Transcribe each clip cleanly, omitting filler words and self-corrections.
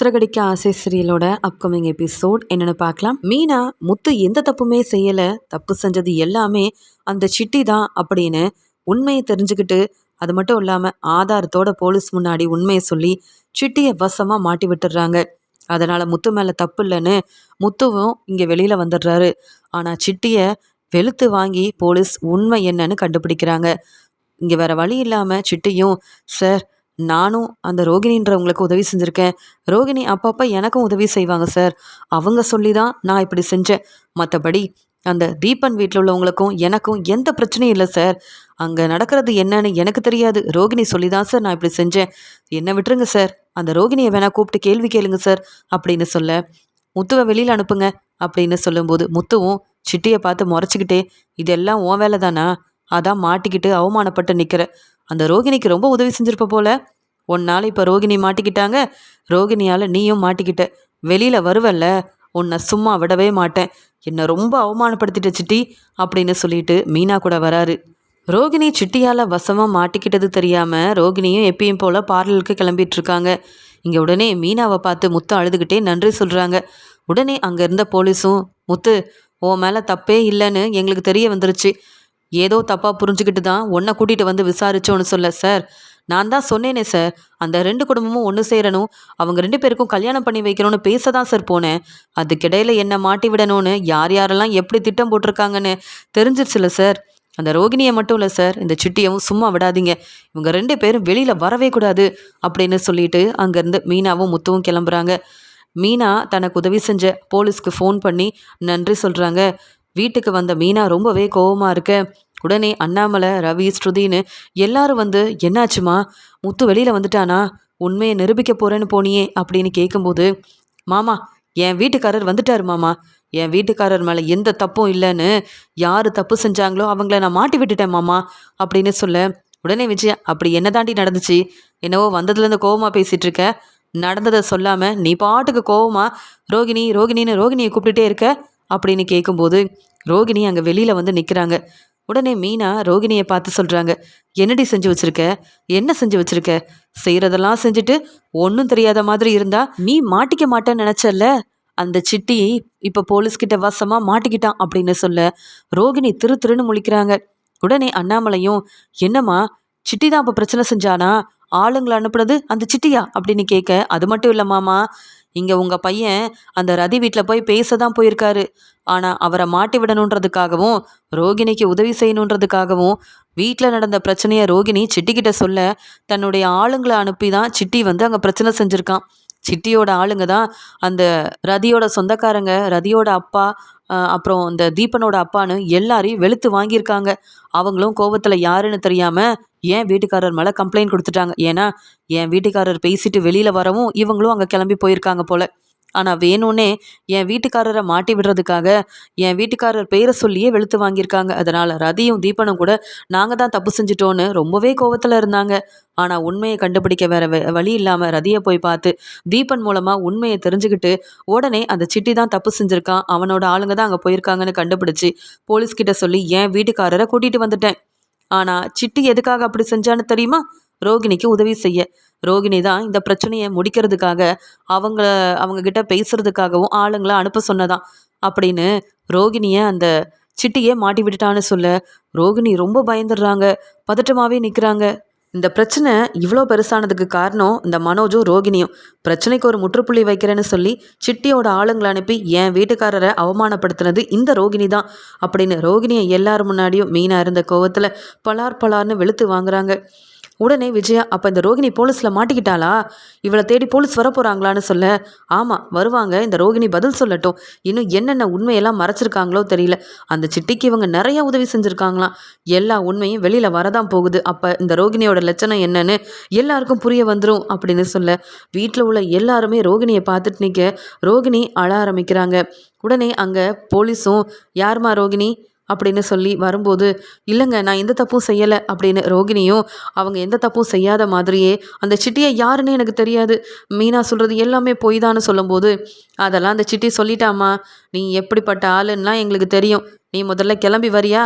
சிறகடிக்க ஆசை சீரியலோட upcoming episode என்னன்னு பார்க்கலாம். மீனா முத்து எந்த தப்புமே செய்யல, தப்பு செஞ்சது எல்லாமே அந்த சிட்டி தான் அப்படின்னு உண்மையை தெரிஞ்சுக்கிட்டு, அது மட்டும் இல்லாம ஆதாரத்தோட போலீஸ் முன்னாடி உண்மையை சொல்லி சிட்டியை வசமா மாட்டி விட்டுடுறாங்க. அதனால முத்து மேல தப்பு இல்லைன்னு முத்துவும் இங்க வெளியில வந்துடுறாரு. ஆனா சிட்டிய வெளுத்து வாங்கி போலீஸ் உண்மை என்னன்னு கண்டுபிடிக்கிறாங்க. இங்க வேற வழி இல்லாம சிட்டியும், சார், நானும் அந்த ரோகிணின்றவங்களுக்கு உதவி செஞ்சுருக்கேன். ரோகிணி அப்பப்போ எனக்கும் உதவி செய்வாங்க சார். அவங்க சொல்லி தான் நான் இப்படி செஞ்சேன். மற்றபடி அந்த தீபன் வீட்டில் உள்ளவங்களுக்கும் எனக்கும் எந்த பிரச்சனையும் இல்லை சார். அங்கே நடக்கிறது என்னன்னு எனக்கு தெரியாது. ரோகிணி சொல்லி தான் சார் நான் இப்படி செஞ்சேன். என்னை விட்டுருங்க சார். அந்த ரோகிணியை வேணா கூப்பிட்டு கேள்வி கேளுங்க சார் அப்படின்னு சொல்ல, முத்துவை வெளியில் அனுப்புங்க அப்படின்னு சொல்லும்போது முத்துவும் சிட்டியை பார்த்து முறைச்சிக்கிட்டே, இதெல்லாம் உன் வேலை தானா? அதான் மாட்டிக்கிட்டு அவமானப்பட்டு நிற்கிற. அந்த ரோகிணிக்கு ரொம்ப உதவி செஞ்சிருப்ப போல. உன்னால இப்போ ரோகிணி மாட்டிக்கிட்டாங்க, ரோகிணியால் நீயும் மாட்டிக்கிட்ட. வெளியில் வருவல்ல, உன்னை சும்மா விடவே மாட்டேன். என்னை ரொம்ப அவமானப்படுத்திட்ட சிட்டி அப்படின்னு சொல்லிட்டு மீனா கூட வராரு. ரோகிணி சிட்டியால் வசமாக மாட்டிக்கிட்டது தெரியாமல் ரோகிணியும் எப்பயும் போல் பார்லருக்கு கிளம்பிட்டு இருக்காங்க. இங்கே உடனே மீனாவை பார்த்து முத்து அழுதுகிட்டே நன்றி சொல்கிறாங்க. உடனே அங்கே இருந்த போலீஸும், முத்து, உன் மேலே தப்பே இல்லைன்னு எங்களுக்கு தெரிய வந்துருச்சு. ஏதோ தப்பாக புரிஞ்சுக்கிட்டு தான் உன்னை கூட்டிகிட்டு வந்து விசாரிச்சோன்னு சொல்ல, சார், நான் தான் சொன்னேனே சார், அந்த 2 குடும்பமும் ஒன்று சேரணும், அவங்க 2 பேருக்கும் கல்யாணம் பண்ணி வைக்கணும்னு பேச தான் சார் போனேன். அதுக்கிடையில் என்னை மாட்டி விடணும்னு யார் யாரெல்லாம் எப்படி திட்டம் போட்டிருக்காங்கன்னு தெரிஞ்சிருச்சுல சார். அந்த ரோகிணியை மட்டும் இல்லை சார், இந்த சிட்டியவும் சும்மா விடாதீங்க. இவங்க 2 பேரும் வெளியில் வரவே கூடாது அப்படின்னு சொல்லிட்டு அங்கேருந்து மீனாவும் முத்துவும் கிளம்புறாங்க. மீனா தனக்கு உதவி செஞ்ச போலீஸ்க்கு ஃபோன் பண்ணி நன்றி சொல்கிறாங்க. வீட்டுக்கு வந்த மீனா ரொம்பவே கோவமாக இருக்க, உடனே அண்ணாமலை, ரவி, ஸ்ருதின்னு எல்லாரும் வந்து, என்னாச்சுமா, முத்து வெளியில் வந்துட்டானா, உண்மையை நிரூபிக்க போகிறேன்னு போனியே அப்படின்னு கேட்கும்போது, மாமா, என் வீட்டுக்காரர் வந்துட்டாரு மாமா. என் வீட்டுக்காரர் மேலே எந்த தப்பும் இல்லைன்னு யார் தப்பு செஞ்சாங்களோ அவங்கள நான் மாட்டி விட்டுட்டேன் மாமா அப்படின்னு சொல்ல, உடனே விஜயா, அப்படி என்ன தாண்டி நடந்துச்சு? என்னவோ வந்ததுலேருந்து கோவமாக பேசிகிட்டு இருக்க, நடந்ததை சொல்லாமல் நீ பாட்டுக்கு கோவமா ரோகிணி ரோகிணின்னு ரோகிணியை கூப்பிட்டுட்டே இருக்க அப்படின்னு கேட்கும்போது, ரோகிணி அங்கே வெளியில் வந்து நிற்கிறாங்க. உடனே மீனா ரோகிணியை பார்த்து சொல்கிறாங்க, என்னடி செஞ்சு வச்சுருக்க, என்ன செஞ்சு வச்சுருக்க? செய்கிறதெல்லாம் செஞ்சுட்டு ஒன்றும் தெரியாத மாதிரி இருந்தா நீ மாட்டிக்க மாட்டேன்னு நினச்சல்ல, அந்த சிட்டி இப்போ போலீஸ்கிட்ட வசமாக மாட்டிக்கிட்டான் அப்படின்னு சொல்ல, ரோகிணி திரு திருன்னு முழிக்கிறாங்க. உடனே அண்ணாமலையும், என்னம்மா, சிட்டி தான் அப்போ பிரச்சனை செஞ்சானா, ஆளுங்களை அனுப்புனது அந்த சிட்டியா அப்படின்னு கேட்க, அது மட்டும் இல்லை மாமா, இங்கே உங்கள் பையன் அந்த ரதி வீட்டில் போய் பேச தான் போயிருக்காரு. ஆனால் அவரை மாட்டி விடணுன்றதுக்காகவும் ரோகிணிக்கு உதவி செய்யணுன்றதுக்காகவும் வீட்டில் நடந்த பிரச்சனையை ரோகிணி சிட்டிக்கிட்ட சொல்ல, தன்னுடைய ஆளுங்களை அனுப்பி தான் சிட்டி வந்து அங்கே பிரச்சனை செஞ்சுருக்கான். சிட்டியோட ஆளுங்க தான் அந்த ரதியோட சொந்தக்காரங்க, ரதியோட அப்பா, அப்புறம் இந்த தீபனோட அப்பான்னு எல்லாரையும் வெளுத்து வாங்கியிருக்காங்க. அவங்களும் கோபத்தில் யாருன்னு தெரியாமல் என் வீட்டுக்காரர் மேலே கம்ப்ளைண்ட் கொடுத்துட்டாங்க. ஏன்னா என் வீட்டுக்காரர் பேசிட்டு வெளியில் வரவும் இவங்களும் அங்கே கிளம்பி போயிருக்காங்க போல. ஆனால் வேணும்னே என் வீட்டுக்காரரை மாட்டி விடுறதுக்காக என் வீட்டுக்காரர் பேரை சொல்லியே வெளுத்து வாங்கியிருக்காங்க. அதனால் ரதியும் தீபனும் கூட நாங்கள் தான் தப்பு செஞ்சிட்டோன்னு ரொம்பவே கோவத்தில் இருந்தாங்க. ஆனால் உண்மையை கண்டுபிடிக்க வேற வழி இல்லாமல் ரதியை போய் பார்த்து தீபன் மூலமாக உண்மையை தெரிஞ்சுக்கிட்டு உடனே அந்த சிட்டி தான் தப்பு செஞ்சுருக்கான், அவனோட ஆளுங்க தான் அங்கே போயிருக்காங்கன்னு கண்டுபிடிச்சி போலீஸ்கிட்ட சொல்லி என் வீட்டுக்காரரை கூட்டிகிட்டு வந்துட்டேன். ஆனால் சிட்டி எதுக்காக அப்படி செஞ்சான்னு தெரியுமா? ரோகிணிக்கு உதவி செய்ய. ரோகிணி தான் இந்த பிரச்சனையை முடிக்கிறதுக்காக அவங்க கிட்ட பேசுறதுக்காகவும் ஆளுங்களை அனுப்ப சொன்னதான் அப்படின்னு ரோகிணியை அந்த சிட்டியே மாட்டி விட்டுட்டான்னு சொல்ல, ரோகிணி ரொம்ப பயந்துடுறாங்க, பதட்டமாகவே நிற்கிறாங்க. இந்த பிரச்சனை இவ்வளோ பெருசானதுக்கு காரணம் இந்த மனோஜும் ரோகிணியும். பிரச்சனைக்கு ஒரு முற்றுப்புள்ளி வைக்கிறேன்னு சொல்லி சிட்டியோட ஆளுங்களை அனுப்பி என் வீட்டுக்காரரை அவமானப்படுத்தினது இந்த ரோகிணி தான் அப்படின்னு ரோகிணியை எல்லாரும் முன்னாடியும் மீனா இருந்த கோவத்தில் பலார் பலார்னு வெளுத்து வாங்குறாங்க. உடனே விஜயா, அப்போ இந்த ரோகிணி போலீஸில் மாட்டிக்கிட்டாளா, இவளை தேடி போலீஸ் வரப்போகிறாங்களான்னு சொல்ல, ஆமாம் வருவாங்க, இந்த ரோகிணி பதில் சொல்லட்டும், இன்னும் என்னென்ன உண்மையெல்லாம் மறைச்சிருக்காங்களோ தெரியல, அந்த சிட்டிக்கு இவங்க நிறைய உதவி செஞ்சுருக்காங்களாம், எல்லா உண்மையும் வெளியில் வரதான் போகுது, அப்போ இந்த ரோகிணியோட லட்சணம் என்னன்னு எல்லாருக்கும் புரிய வந்துடும் அப்படின்னு சொல்ல, வீட்டில் உள்ள எல்லாருமே ரோகிணியை பார்த்துட்டு நிற்க ரோகிணி அழ ஆரம்பிக்கிறாங்க. உடனே அங்கே போலீஸும், யாருமா ரோகிணி அப்படின்னு சொல்லி வரும்போது, இல்லைங்க, நான் எந்த தப்பும் செய்யலை அப்படின்னு ரோகிணியும் அவங்க எந்த தப்பும் செய்யாத மாதிரியே, அந்த சிட்டியை யாருன்னு எனக்கு தெரியாது, மீனா சொல்கிறது எல்லாமே பொய் தான்னு சொல்லும்போது, அதெல்லாம் அந்த சிட்டி சொல்லிட்டாமா, நீ எப்படிப்பட்ட ஆளுன்னா எங்களுக்கு தெரியும், நீ முதல்ல கிளம்பி வரியா?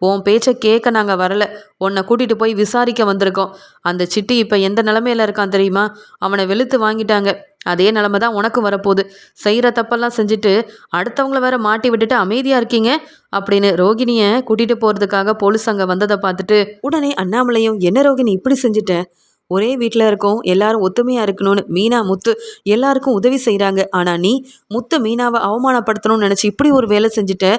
உன் பேச்சை கேட்க நாங்கள் வரல, உன்னை கூட்டிகிட்டு போய் விசாரிக்க வந்திருக்கோம். அந்த சிட்டி இப்போ எந்த நிலமையில இருக்கான் தெரியுமா? அவனை வெளுத்து வாங்கிட்டாங்க. அதே நிலமை தான் உனக்கும் வரப்போகுது. செய்கிற தப்பெல்லாம் செஞ்சுட்டு அடுத்தவங்கள வேற மாட்டி விட்டுட்டு அமைதியாக இருக்கீங்க அப்படின்னு ரோகிணியை கூட்டிகிட்டு போகிறதுக்காக போலீஸ் அங்கே வந்ததை பார்த்துட்டு உடனே அண்ணாமலையும், என்ன ரோகிணி இப்படி செஞ்சுட்ட? ஒரே வீட்டில் இருக்கோம், எல்லாரும் ஒத்துமையாக இருக்கணும்னு மீனா முத்து எல்லாருக்கும் உதவி செய்கிறாங்க. ஆனால் நீ முத்து மீனாவை அவமானப்படுத்தணும்னு நினச்சி இப்படி ஒரு வேலை செஞ்சுட்ட.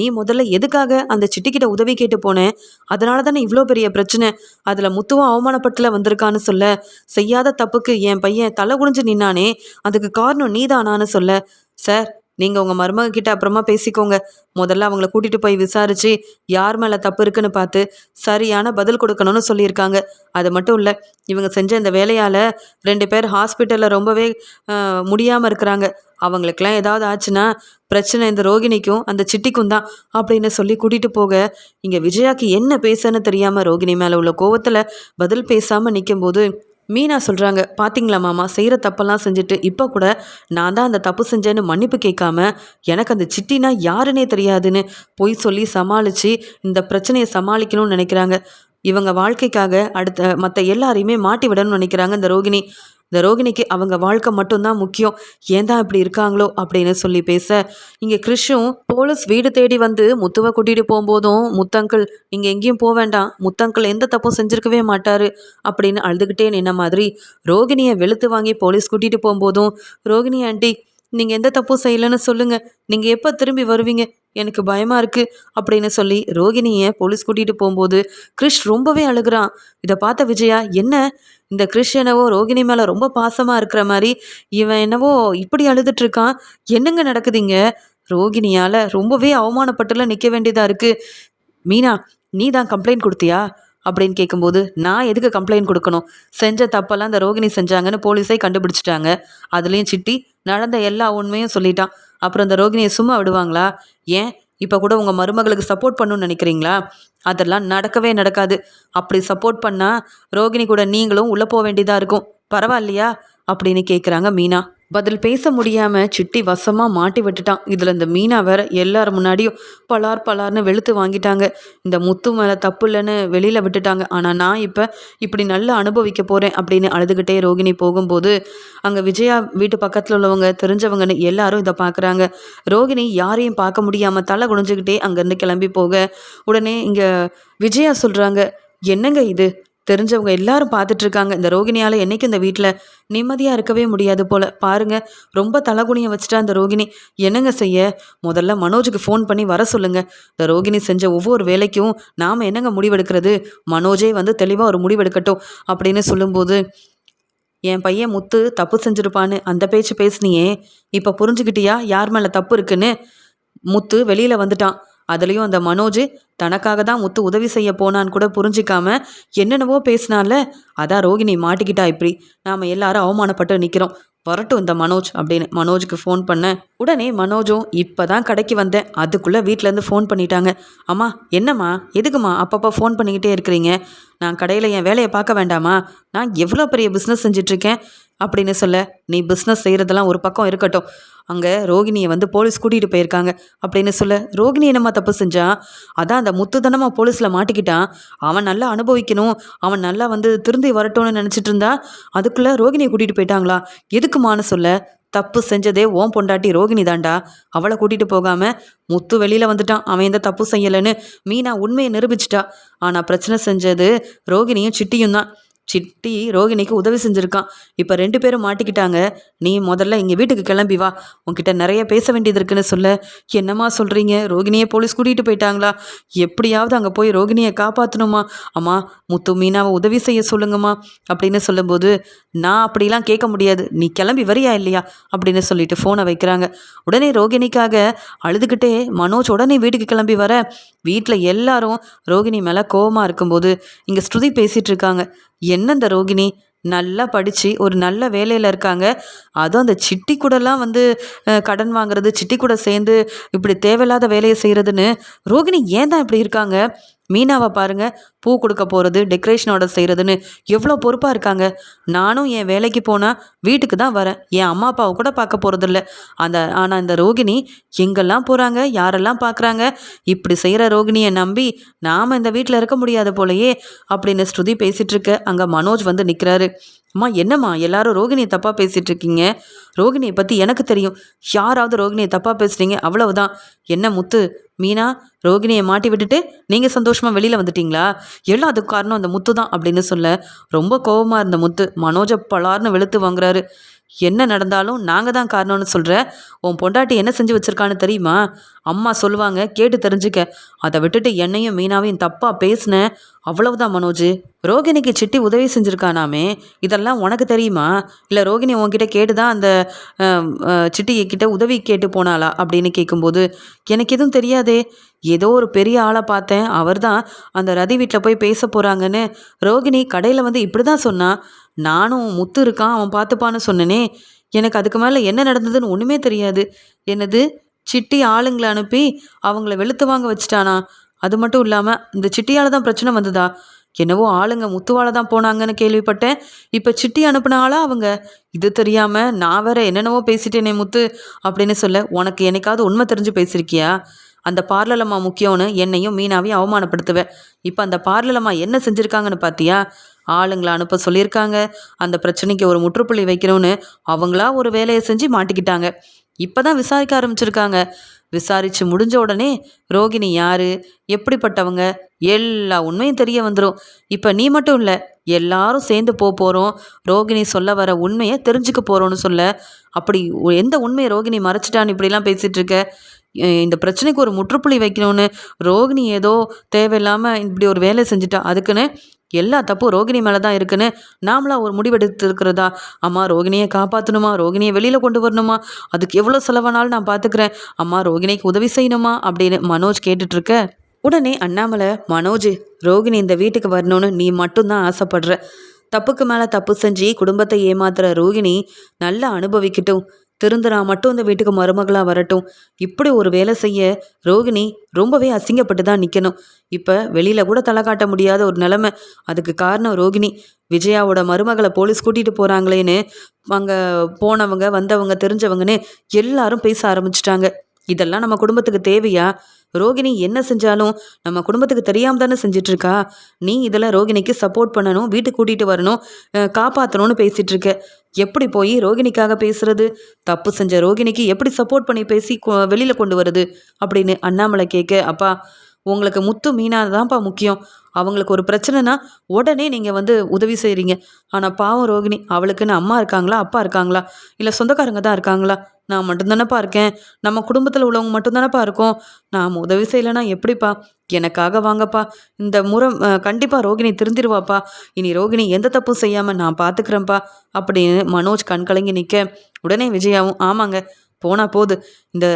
நீ முதல்ல எதுக்காக அந்த சிட்டிக்கிட்ட உதவி கேட்டு போனேன்? அதனால தானே இவ்வளோ பெரிய பிரச்சனை. அதில் முத்துவும் அவமானப்பட்டுல வந்திருக்கான்னு சொல்ல, செய்யாத தப்புக்கு என் பையன் தலை குனிஞ்சு நின்னானே, அதுக்கு காரணம் நீதானான்னு சொல்ல, சார் நீங்கள் உங்கள் மருமக கிட்ட அப்புறமா பேசிக்கோங்க. முதல்ல அவங்கள கூட்டிகிட்டு போய் விசாரித்து யார் மேலே தப்பு இருக்குன்னு பார்த்து சரியான பதில் கொடுக்கணும்னு சொல்லியிருக்காங்க. அது மட்டும் இல்லை, இவங்க செஞ்ச இந்த வேலையால் 2 பேர் ஹாஸ்பிட்டலில் ரொம்பவே முடியாமல் இருக்கிறாங்க. அவங்களுக்கெல்லாம் ஏதாவது ஆச்சுன்னா பிரச்சனை இந்த ரோகிணிக்கும் அந்த சிட்டிக்கும் தான் அப்படின்னு சொல்லி கூட்டிகிட்டு போக, இங்கே விஜயாக்கு என்ன பேசுன்னு தெரியாமல் ரோகிணி மேலே உள்ள கோவத்தில் பதில் பேசாமல் நிற்கும்போது மீனா சொல்கிறாங்க, பார்த்தீங்களா மாமா, செய்கிற தப்பெல்லாம் செஞ்சுட்டு இப்போ கூட நான் தான் அந்த தப்பு செஞ்சேன்னு மன்னிப்பு கேட்காம எனக்கு அந்த சிட்டினா யாருன்னே தெரியாதுன்னு பொய் சொல்லி சமாளித்து இந்த பிரச்சனையை சமாளிக்கணும்னு நினைக்கிறாங்க. இவங்க வாழ்க்கைக்காக அடுத்த மற்ற எல்லாரையுமே மாட்டி விடணும்னு நினைக்கிறாங்க இந்த ரோகிணி. இந்த ரோகிணிக்கு அவங்க வாழ்க்கை மட்டும்தான் முக்கியம். ஏன் தான் இப்படி இருக்காங்களோ அப்படின்னு சொல்லி பேச, இங்கே கிறிஷும் போலீஸ் வீடு தேடி வந்து முத்துவை கூட்டிகிட்டு போகும்போதும், முத்தங்கிள் நீங்கள் எங்கேயும் போக வேண்டாம், முத்தங்கிள் எந்த தப்பும் செஞ்சுருக்கவே மாட்டார் அப்படின்னு அழுதுகிட்டே நின்ன மாதிரி ரோகிணியை வெளுத்து வாங்கி போலீஸ் கூட்டிகிட்டு போகும்போதும், ரோகிணி ஆண்டி நீங்கள் எந்த தப்பும் செய்யலைன்னு சொல்லுங்கள், நீங்கள் எப்போ திரும்பி வருவீங்க, எனக்கு பயமாக இருக்குது அப்படின்னு சொல்லி ரோகிணியை போலீஸ் கூட்டிகிட்டு போகும்போது கிறிஷ் ரொம்பவே அழுகிறான். இதை பார்த்த விஜயா, என்ன இந்த கிறிஷ் என்னவோ ரோகிணி மேலே ரொம்ப பாசமாக இருக்கிற மாதிரி இவன் என்னவோ இப்படி அழுதுட்ருக்கான், என்னங்க நடக்குதுங்க? ரோகிணியால் ரொம்பவே அவமானப்பட்டுலாம் நிற்க வேண்டியதாக இருக்குது. மீனா, நீ தான் கம்ப்ளைண்ட் கொடுத்தியா அப்படின்னு கேட்கும்போது, நான் எதுக்கு கம்ப்ளைண்ட் கொடுக்கணும்? செஞ்ச தப்பெல்லாம் இந்த ரோகிணி செஞ்சாங்கன்னு போலீஸே கண்டுபிடிச்சிட்டாங்க. அதுலேயும் சிட்டி நடந்த எல்லா உண்மையும் சொல்லிட்டான். அப்புறம் இந்த ரோகிணியை சும்மா விடுவாங்களா? ஏன் இப்போ கூட உங்கள் மருமகளுக்கு சப்போர்ட் பண்ணணும்னு நினைக்கிறீங்களா? அதெல்லாம் நடக்கவே நடக்காது. அப்படி சப்போர்ட் பண்ணால் ரோகிணி கூட நீங்களும் உள்ளே போக வேண்டியதாக இருக்கும். பரவாயில்லையா அப்படின்னு கேட்குறாங்க மீனா. பதில் பேச முடியாமல் சிட்டி வசமாக மாட்டி விட்டுட்டான். இதில் இந்த மீனா வேற எல்லார் முன்னாடியும் பலார்னு வெளுத்து வாங்கிட்டாங்க. இந்த முத்து மேலே தப்பு இல்லைன்னு வெளியில் விட்டுட்டாங்க. ஆனால் நான் இப்போ இப்படி நல்லா அனுபவிக்க போகிறேன் அப்படின்னு அழுதுகிட்டே ரோகிணி போகும்போது அங்கே விஜயா வீட்டு பக்கத்தில் உள்ளவங்க தெரிஞ்சவங்கன்னு எல்லாரும் இதை பார்க்குறாங்க. ரோகிணி யாரையும் பார்க்க முடியாமல் தலை குனிஞ்சுக்கிட்டே அங்கேருந்து கிளம்பி போக, உடனே இங்கே விஜயா சொல்கிறாங்க, என்னங்க இது, தெரிஞ்சவங்க எல்லாரும் பார்த்துட்ருக்காங்க. இந்த ரோகிணியால் என்றைக்கும் இந்த வீட்டில் நிம்மதியாக இருக்கவே முடியாது போல். பாருங்கள், ரொம்ப தலகுனியை வச்சுட்டா இந்த ரோகிணி. என்னங்க செய்ய? முதல்ல மனோஜுக்கு ஃபோன் பண்ணி வர சொல்லுங்கள். இந்த ரோகிணி செஞ்ச ஒவ்வொரு வேலைக்கும் நாம் என்னங்க முடிவெடுக்கிறது? மனோஜே வந்து தெளிவாக ஒரு முடிவெடுக்கட்டும் அப்படின்னு சொல்லும்போது, என் பையன் முத்து தப்பு செஞ்சுருப்பான்னு அந்த பேச்சு பேசுனியே, இப்போ புரிஞ்சுக்கிட்டியா யார் மேலே தப்பு இருக்குன்னு? முத்து வெளியில் வந்துட்டான். அதுலேயும் அந்த மனோஜ் தனக்காக தான் முத்து உதவி செய்ய போனான்னு கூட புரிஞ்சிக்காம என்னென்னவோ பேசினால, அதான் ரோகிணி மாட்டிக்கிட்டா. இப்படி நாம் எல்லாரும் அவமானப்பட்டு நிற்கிறோம். வரட்டும் இந்த மனோஜ் அப்படின்னு மனோஜுக்கு ஃபோன் பண்ணேன். உடனே மனோஜும் இப்போ தான் கடைக்கு வந்தேன், அதுக்குள்ளே வீட்டிலேருந்து ஃபோன் பண்ணிட்டாங்க. அம்மா என்னம்மா, எதுக்குமா அப்பப்போ ஃபோன் பண்ணிக்கிட்டே இருக்கிறீங்க? நான் கடையில் என் வேலையை பார்க்க வேண்டாமா? நான் எவ்வளோ பெரிய பிஸ்னஸ் செஞ்சிட்ருக்கேன் அப்படின்னு சொல்ல, நீ பிஸ்னஸ் செய்கிறதெல்லாம் ஒரு பக்கம் இருக்கட்டும், அங்கே ரோகிணியை வந்து போலீஸ் கூட்டிகிட்டு போயிருக்காங்க அப்படின்னு சொல்ல, ரோகிணி என்னம்மா தப்பு செஞ்சான்? அதான் அந்த முத்துதனமாக போலீஸில் மாட்டிக்கிட்டான். அவன் நல்லா அனுபவிக்கணும், அவன் நல்லா வந்து திருந்தி வரட்டும்னு நினச்சிட்டு இருந்தா அதுக்குள்ளே ரோகிணியை கூட்டிகிட்டு போயிட்டாங்களா? எதுக்குமான்னு சொல்ல, தப்பு செஞ்சதே ஓம் பொண்டாட்டி ரோகிணி தாண்டா. அவளை கூட்டிகிட்டு போகாமல் முத்து வெளியில் வந்துட்டான், அவன் எந்த தப்பு செய்யலைன்னு மீனா உண்மையை நிரூபிச்சிட்டா. ஆனால் பிரச்சனை செஞ்சது ரோகிணியும் சிட்டியும் தான். சிட்டி ரோகிணிக்கு உதவி செஞ்சுருக்கான். இப்போ 2 பேரும் மாட்டிக்கிட்டாங்க. நீ முதல்ல இங்கே வீட்டுக்கு கிளம்பி வா, உன்கிட்ட நிறைய பேச வேண்டியது இருக்குன்னு சொல்ல, என்னம்மா சொல்கிறீங்க? ரோகிணியை போலீஸ் கூட்டிகிட்டு போயிட்டாங்களா? எப்படியாவது அங்கே போய் ரோகிணியை காப்பாற்றணுமா? அம்மா, முத்து மீனாவை உதவி செய்ய சொல்லுங்கம்மா அப்படின்னு சொல்லும்போது, நான் அப்படிலாம் கேட்க முடியாது, நீ கிளம்பி வரியா இல்லையா அப்படின்னு சொல்லிட்டு ஃபோனை வைக்கிறாங்க. உடனே ரோகிணிக்காக அழுதுகிட்டே மனோஜ் உடனே வீட்டுக்கு கிளம்பி வர, வீட்டில் எல்லாரும் ரோகிணி மேலே கோவமாக இருக்கும்போது இங்கே ஸ்ருதி பேசிகிட்டு இருக்காங்க. என்ன இந்த ரோகிணி நல்லா படித்து ஒரு நல்ல வேலையில் இருக்காங்க, அதுவும் அந்த சிட்டி கூடலாம் வந்து கடன் வாங்குறது, சிட்டி கூட சேர்ந்து இப்படி தேவையில்லாத வேலையை செய்கிறதுன்னு ரோகிணி ஏன் தான் இப்படி இருக்காங்க? மீனாவை பாருங்க, பூ கொடுக்க போகிறது, டெக்கரேஷனோட செய்கிறதுன்னு எவ்வளோ பொறுப்பாக இருக்காங்க. நானும் என் வேலைக்கு போனால் வீட்டுக்கு தான் வரேன், என் அம்மா அப்பாவை கூட பார்க்க போகிறதில்ல. ஆனால் இந்த ரோகிணி எங்கெல்லாம் போகிறாங்க, யாரெல்லாம் பார்க்குறாங்க. இப்படி செய்கிற ரோகிணியை நம்பி நாம் இந்த வீட்டில் இருக்க முடியாது போலையே அப்படின்னு ஸ்ருதி பேசிகிட்டு இருக்க அங்கே மனோஜ் வந்து நிற்கிறாரு. அம்மா என்னம்மா எல்லாரும் ரோகிணியை தப்பாக பேசிகிட்டு இருக்கீங்க? ரோகிணியை பற்றி எனக்கு தெரியும். யாராவது ரோகிணியை தப்பாக பேசுகிறீங்க அவ்வளவுதான். என்ன முத்து, மீனா ரோகிணியை மாட்டி விட்டுட்டு நீங்கள் சந்தோஷமாக வெளியில் வந்துட்டீங்களா? எல்லாம் அதுக்கு காரணம் அந்த முத்து தான் அப்படின்னு சொல்ல ரொம்ப கோபமாக இருந்த முத்து மனோஜை பலார்னு வெளுத்து வாங்குறாரு. என்ன நடந்தாலும் நாங்கள் தான் காரணம்னு சொல்கிற. உன் பொண்டாட்டி என்ன செஞ்சு வச்சுருக்கான்னு தெரியுமா? அம்மா சொல்லுவாங்க, கேட்டு தெரிஞ்சுக்க. அதை விட்டுட்டு என்னையும் மீனாவையும் தப்பாக பேசினேன், அவ்வளவுதான் மனோஜ். ரோகிணிக்கு சிட்டி உதவி செஞ்சுருக்கானாமே, இதெல்லாம் உனக்கு தெரியுமா? இல்லை ரோகிணி உன்கிட்ட கேட்டு தான் அந்த சிட்டி கிட்ட உதவி கேட்டு போனாளா அப்படின்னு கேட்கும்போது, எனக்கு எதுவும் தெரியாதே. ஏதோ ஒரு பெரிய ஆளை பார்த்தேன், அவர் தான் அந்த ரதி வீட்டில் போய் பேச போகிறாங்கன்னு ரோகிணி கடையில் வந்து இப்படி தான் சொன்னான். நானும் முத்து இருக்கான், அவன் பார்த்துப்பான்னு சொன்னனே. எனக்கு அதுக்கு மேலே என்ன நடந்ததுன்னு ஒன்றுமே தெரியாது. என்னது, சிட்டி ஆளுங்களை அனுப்பி அவங்கள வெளுத்து வாங்க வச்சுட்டானா? அது மட்டும் இல்லாமல் இந்த சிட்டியால் தான் பிரச்சனை வந்ததா? என்னவோ ஆளுங்க முத்துவால தான் போனாங்கன்னு கேள்விப்பட்டேன். இப்போ சிட்டி அனுப்புனாலா அவங்க? இது தெரியாமல் நான் வேற என்னென்னவோ பேசிட்டேனே முத்து அப்படின்னு சொல்ல, உனக்கு என்னைக்காவது உண்மை தெரிஞ்சு பேசியிருக்கியா? அந்த பார்லலம்மா முக்கியம்னு என்னையும் மீனாவையும் அவமானப்படுத்துவேன். இப்போ அந்த பார்லலம்மா என்ன செஞ்சுருக்காங்கன்னு பார்த்தியா? ஆளுங்களை அனுப்ப சொல்லியிருக்காங்க, அந்த பிரச்சனைக்கு ஒரு முற்றுப்புள்ளி வைக்கணும்னு அவங்களா ஒரு வேலையை செஞ்சு மாட்டிக்கிட்டாங்க. இப்போ தான் விசாரிக்க ஆரம்பிச்சிருக்காங்க. விசாரித்து முடிஞ்ச உடனே ரோகிணி யார், எப்படிப்பட்டவங்க, எல்லா உண்மையும் தெரிய வந்துடும். இப்போ நீ மட்டும் இல்லை, எல்லாரும் சேர்ந்து போகிறோம், ரோகிணி சொல்ல வர உண்மையை தெரிஞ்சுக்க போகிறோன்னு சொல்ல. அப்படி எந்த உண்மையை ரோகிணி மறைச்சிட்டான்னு இப்படிலாம் பேசிகிட்டு இருக்க? இந்த பிரச்சனைக்கு ஒரு முற்றுப்புள்ளி வைக்கணும்னு ரோகிணி ஏதோ தேவையில்லாமல் இப்படி ஒரு வேலை செஞ்சுட்டா, அதுக்குன்னு எல்லா தப்பும் ரோகிணி மேலே தான் இருக்குன்னு நாமளா ஒரு முடிவெடுத்து இருக்கிறதா? அம்மா ரோகிணியை காப்பாற்றணுமா, ரோகிணியை வெளியில் கொண்டு வரணுமா, அதுக்கு எவ்வளோ செலவானாலும் நான் பார்த்துக்கிறேன், அம்மா ரோகிணிக்கு உதவி செய்யணுமா அப்படின்னு மனோஜ் கேட்டுட்ருக்க. உடனே அண்ணாமலை, மனோஜ், ரோகிணி இந்த வீட்டுக்கு வரணும்னு நீ மட்டும்தான் ஆசைப்படுற. தப்புக்கு மேலே தப்பு செஞ்சு குடும்பத்தை ஏமாத்துற ரோகிணி நல்லா அனுபவிக்கட்டும், திருந்துனா மட்டும் இந்த வீட்டுக்கு மருமகளாக வரட்டும். இப்படி ஒரு வேலை செய்ய ரோகிணி ரொம்பவே அசிங்கப்பட்டு தான் நிற்கணும். இப்போ வெளியில் கூட தலை காட்ட முடியாத ஒரு நிலைமை. அதுக்கு காரணம் ரோகிணி. விஜயாவோட மருமகளை போலீஸ் கூட்டிகிட்டு போகிறாங்களேன்னு அங்கே போனவங்க வந்தவங்க தெரிஞ்சவங்கன்னு எல்லாரும் பேச ஆரம்பிச்சிட்டாங்க. இதெல்லாம் நம்ம குடும்பத்துக்கு தேவையா? ரோகிணி என்ன செஞ்சாலும் நம்ம குடும்பத்துக்கு தெரியாமல் தானே செஞ்சிட்ருக்கா. நீ இதில் ரோகிணிக்கு சப்போர்ட் பண்ணணும், வீட்டுக்கு கூட்டிகிட்டு வரணும், காப்பாற்றணும்னு பேசிகிட்ருக்க. எப்படி போய் ரோகிணிக்காக பேசுறது? தப்பு செஞ்ச ரோகிணிக்கு எப்படி சப்போர்ட் பண்ணி பேசி வெளியில் கொண்டு வருது அப்படின்னு அண்ணாமலை கேட்க, அப்பா உங்களுக்கு முத்து மீனா தான்ப்பா முக்கியம். அவங்களுக்கு ஒரு பிரச்சனைனா உடனே நீங்கள் வந்து உதவி செய்கிறீங்க. ஆனால் பாவம் ரோகிணி, அவளுக்குன்னு அம்மா இருக்காங்களா, அப்பா இருக்காங்களா, இல்லை சொந்தக்காரங்க தான் இருக்காங்களா? நான் மட்டும்தானப்பா இருக்கேன், நம்ம குடும்பத்தில் உள்ளவங்க மட்டும்தானப்பா இருக்கோம். நாம் உதவி செய்யலைன்னா எப்படிப்பா? எனக்காக வாங்கப்பா, இந்த முறை கண்டிப்பாக ரோகிணி திருந்திருவாப்பா. இனி ரோகிணி எந்த தப்பும் செய்யாமல் நான் பார்த்துக்கிறேன்ப்பா அப்படின்னு மனோஜ் கண்கலங்கி நிற்க, உடனே விஜயாவும், ஆமாங்க போனால் போது, இந்த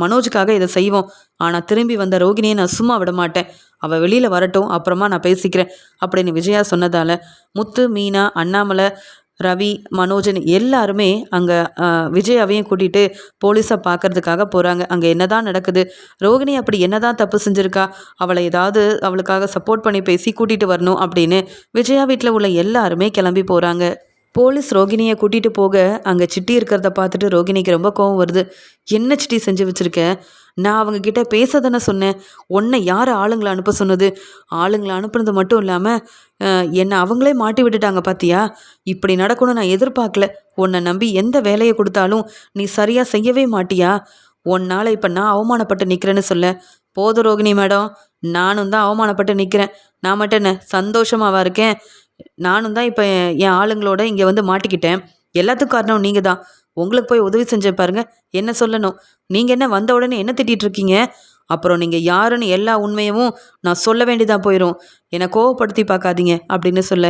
மனோஜுக்காக இதை செய்வோம், ஆனால் திரும்பி வந்த ரோகிணியை நான் சும்மா விட மாட்டேன், அவள் வெளியில் வரட்டும், அப்புறமா நான் பேசிக்கிறேன் அப்படின்னு விஜயா சொன்னதால் முத்து, மீனா, அண்ணாமலை, ரவி, மனோஜன் எல்லாருமே அங்கே விஜயாவையும் கூட்டிகிட்டு போலீஸை பார்க்கறதுக்காக போகிறாங்க. அங்கே என்னதான் நடக்குது, ரோகிணி அப்படி என்னதான் தப்பு செஞ்சுருக்கா, அவளை ஏதாவது அவளுக்காக சப்போர்ட் பண்ணி பேசி கூட்டிகிட்டு வரணும் அப்படின்னு விஜயா வீட்டில் உள்ள எல்லாருமே கிளம்பி போகிறாங்க. போலீஸ் ரோகிணியை கூட்டிகிட்டு போக அங்கே சிட்டி இருக்கிறத பார்த்துட்டு ரோகிணிக்கு ரொம்ப கோவம் வருது. என்ன சிட்டி செஞ்சு வச்சுருக்க? நான் அவங்கக்கிட்ட பேச தானே சொன்னேன். உன்னை யார் ஆளுங்களை அனுப்ப சொன்னது? ஆளுங்களை அனுப்புனது மட்டும் இல்லாமல் என்னை அவங்களே மாட்டி விட்டுட்டாங்க பார்த்தியா? இப்படி நடக்கணும் நான் எதிர்பார்க்கல. உன்னை நம்பி எந்த வேலையை கொடுத்தாலும் நீ சரியாக செய்யவே மாட்டியா? உன்னால் இப்போ நான் அவமானப்பட்டு நிற்கிறேன்னு சொல்ல. போதும் ரோகிணி மேடம், நானும் தான் அவமானப்பட்டு நிற்கிறேன். நான் மட்டும் என்ன சந்தோஷமாவா இருக்கேன்? நானும் தான் இப்போ என் ஆளுங்களோட இங்கே வந்து மாட்டிக்கிட்டேன். எல்லாத்துக்கும் காரணம் நீங்கள் தான். உங்களுக்கு போய் உதவி செஞ்சேன் பாருங்கள், என்ன சொல்லணும்? நீங்கள் என்ன வந்த உடனே என்ன திட்டிகிட்டு இருக்கீங்க? அப்புறம் நீங்கள் யாருன்னு எல்லா உண்மையும் நான் சொல்ல வேண்டியதாக போயிடும். என்னை கோவப்படுத்தி பார்க்காதீங்க அப்படின்னு சொல்ல,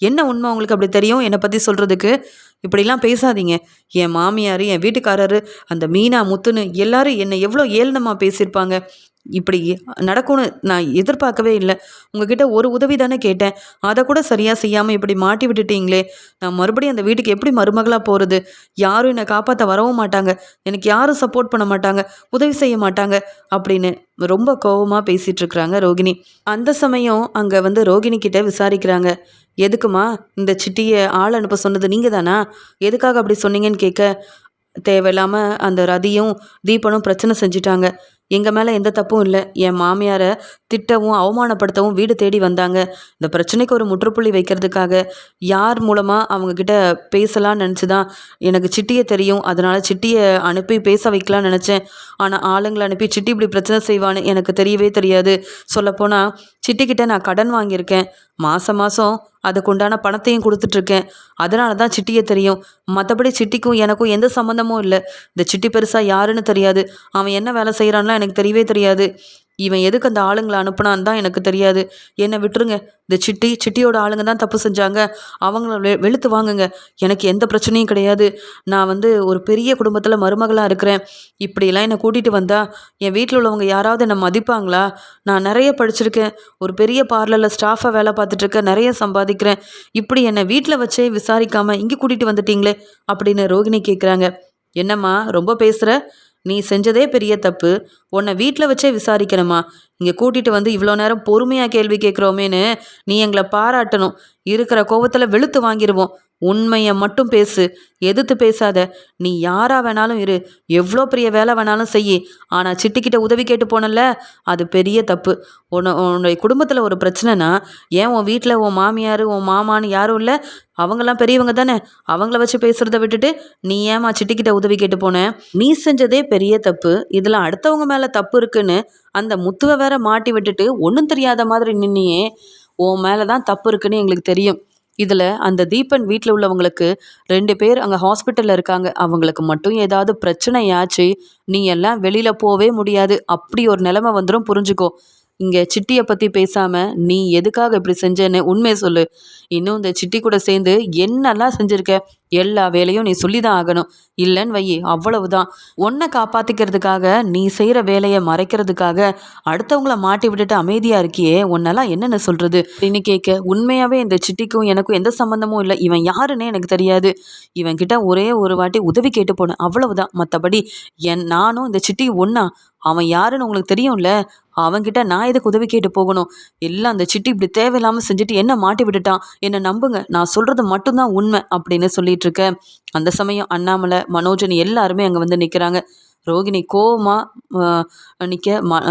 என்ன உண்மை உங்களுக்கு அப்படி தெரியும் என்னை பற்றி சொல்கிறதுக்கு? இப்படிலாம் பேசாதீங்க. என் மாமியார், என் வீட்டுக்காரரு, அந்த மீனா, முத்துன்னு எல்லாரும் என்னை எவ்வளோ ஏளனமாக பேசியிருப்பாங்க. இப்படி நடக்கும்னு நான் எதிர்பார்க்கவே இல்லை. உங்ககிட்ட ஒரு உதவி தானே கேட்டேன். அதை கூட சரியாக செய்யாமல் இப்படி மாட்டி விட்டுட்டீங்களே. நான் மறுபடியும் அந்த வீட்டுக்கு எப்படி மருமகளாக போகிறது? யாரும் என்னை காப்பாற்ற வரவும் மாட்டாங்க. எனக்கு யாரும் சப்போர்ட் பண்ண மாட்டாங்க. உதவி செய்ய மாட்டாங்க அப்படின்னு ரொம்ப கோவமாக பேசிகிட்டு இருக்கிறாங்க ரோகிணி. அந்த சமயம் அங்கே வந்து ரோகிணி கிட்ட விசாரிக்கிறாங்க. எதுக்குமா இந்த சிட்டியை ஆள் அனுப்ப சொன்னது நீங்கள் தானா? எதுக்காக அப்படி சொன்னீங்கன்னு கேட்க, தேவையில்லாமல் அந்த ரதியும் தீபனும் பிரச்சனை செஞ்சிட்டாங்க. எங்கள் மேலே எந்த தப்பும் இல்லை. என் மாமியாரை திட்டவும் அவமானப்படுத்தவும் வீடு தேடி வந்தாங்க. இந்த பிரச்சனைக்கு ஒரு முற்றுப்புள்ளி வைக்கிறதுக்காக யார் மூலமாக அவங்கக்கிட்ட பேசலான்னு நினச்சி தான் எனக்கு சிட்டியை தெரியும். அதனால் சிட்டியை அனுப்பி பேச வைக்கலான்னு நினச்சேன். ஆனால் ஆளுங்களை அனுப்பி சிட்டி இப்படி பிரச்சனை செய்வான்னு எனக்கு தெரியவே தெரியாது. சொல்லப்போனால் சிட்டிக்கிட்ட நான் கடன் வாங்கியிருக்கேன். மாதம் மாதம் அதுக்குண்டான பணத்தையும் கொடுத்துட்ருக்கேன். அதனால தான் சிட்டியை தெரியும். மற்றபடி சிட்டிக்கும் எனக்கும் எந்த சம்மந்தமும் இல்லை. இந்த சிட்டி பெருசாக யாருன்னு தெரியாது. அவன் என்ன வேலை செய்கிறான்லாம் எனக்கு தெரியவே தெரியாது. இவன் எதுக்கு அந்த ஆளுங்களை அனுப்புனான்னு தான் எனக்கு தெரியாது. என்னை விட்டுருங்க. இந்த சிட்டியோட ஆளுங்க தான் தப்பு செஞ்சாங்க. அவங்கள வெளுத்து வாங்குங்க. எனக்கு எந்த பிரச்சனையும் கிடையாது. நான் வந்து ஒரு பெரிய குடும்பத்தில் மருமகளாக இருக்கிறேன். இப்படிலாம் என்னை கூட்டிகிட்டு வந்தா என் வீட்டில் உள்ளவங்க யாராவது என்னை மதிப்பாங்களா? நான் நிறைய படிச்சிருக்கேன். ஒரு பெரிய பார்லரில் ஸ்டாஃபாக வேலை பார்த்துட்ருக்கேன். நிறைய சம்பாதிக்கிறேன். இப்படி என்னை வீட்டில் வச்சே விசாரிக்காமல் இங்கே கூட்டிகிட்டு வந்துட்டீங்களே அப்படின்னு ரோகிணி கேட்குறாங்க. என்னம்மா ரொம்ப பேசுகிற? நீ செஞ்சதே பெரிய தப்பு. உன்னை வீட்டில் வச்சே விசாரிக்கணுமா? இங்கே கூட்டிகிட்டு வந்து இவ்வளோ நேரம் பொறுமையாக கேள்வி கேட்குறோமேன்னு நீ எங்களை பாராட்டணும். இருக்கிற கோவத்தில் வெளுத்து வாங்கிடுவோம். உண்மையை மட்டும் பேசு. எதிர்த்து பேசாத. நீ யாரா வேணாலும் இரு. எவ்வளோ பெரிய வேலை வேணாலும் செய். ஆனால் சிட்டிக்கிட்ட உதவி கேட்டு போனல, அது பெரிய தப்பு. உன்னுடைய குடும்பத்தில் ஒரு பிரச்சனைனா ஏன் உன் வீட்டில் உன் மாமியார் உன் மாமான்னு யாரும் இல்லை? அவங்கெல்லாம் பெரியவங்க தானே. அவங்கள வச்சு பேசுகிறத விட்டுட்டு நீ ஏமா சிட்டிக்கிட்ட உதவி கேட்டு போன? நீ செஞ்சதே பெரிய தப்பு. இதில் அடுத்தவங்க மேலே தப்பு இருக்குன்னு அந்த முத்துவை வேற மாட்டி விட்டுட்டு ஒன்றும் தெரியாத மாதிரி நின்னியே. உன் மேலே தான் தப்பு இருக்குன்னு எங்களுக்கு தெரியும். இதில் அந்த தீபன் வீட்டில் உள்ளவங்களுக்கு 2 பேர் அங்கே ஹாஸ்பிட்டலில் இருக்காங்க. அவங்களுக்கு மட்டும் ஏதாவது பிரச்சனையாச்சு நீ எல்லாம் வெளியில் போவே முடியாது. அப்படி ஒரு நிலைமை வந்துடும், புரிஞ்சுக்கோ. இங்கே சிட்டியை பற்றி பேசாமல் நீ எதுக்காக இப்படி செஞ்சேன்னு உண்மையை சொல்லு. இன்னும் இந்த சிட்டி கூட சேர்ந்து என்னெல்லாம் செஞ்சுருக்க எல்லா வேலையும் நீ சொல்லி தான் ஆகணும். இல்லைன்னு வையி அவ்வளவுதான். உன்னை காப்பாற்றிக்கிறதுக்காக நீ செய்கிற வேலையை மறைக்கிறதுக்காக அடுத்தவங்கள மாட்டி விட்டுட்டு அமைதியாக இருக்கியே, உன்னெல்லாம் என்னென்ன சொல்கிறது அப்படின்னு கேட்க, உண்மையாகவே இந்த சிட்டிக்கும் எனக்கும் எந்த சம்மந்தமும் இல்லை. இவன் யாருன்னே எனக்கு தெரியாது. இவன் கிட்ட ஒரே ஒரு வாட்டி உதவி கேட்டு போனேன், அவ்வளவுதான். மற்றபடி நானும் இந்த சிட்டி ஒன்றா? அவன் யாருன்னு உங்களுக்கு தெரியும்ல. அவன்கிட்ட நான் எதுக்கு உதவி கேட்டு போகணும்? எல்லாம் அந்த சிட்டி இப்படி தேவையில்லாமல் செஞ்சுட்டு என்ன மாட்டி விட்டுட்டான். என்னை நம்புங்க, நான் சொல்கிறது மட்டும்தான் உண்மை அப்படின்னு சொல்லிட்டு இருக்க. அந்த சமயம் அண்ணாமலை, மனோஜன் எல்லாருமே அங்கே வந்து நிற்கிறாங்க. ரோகிணி கோவமாக நிற்க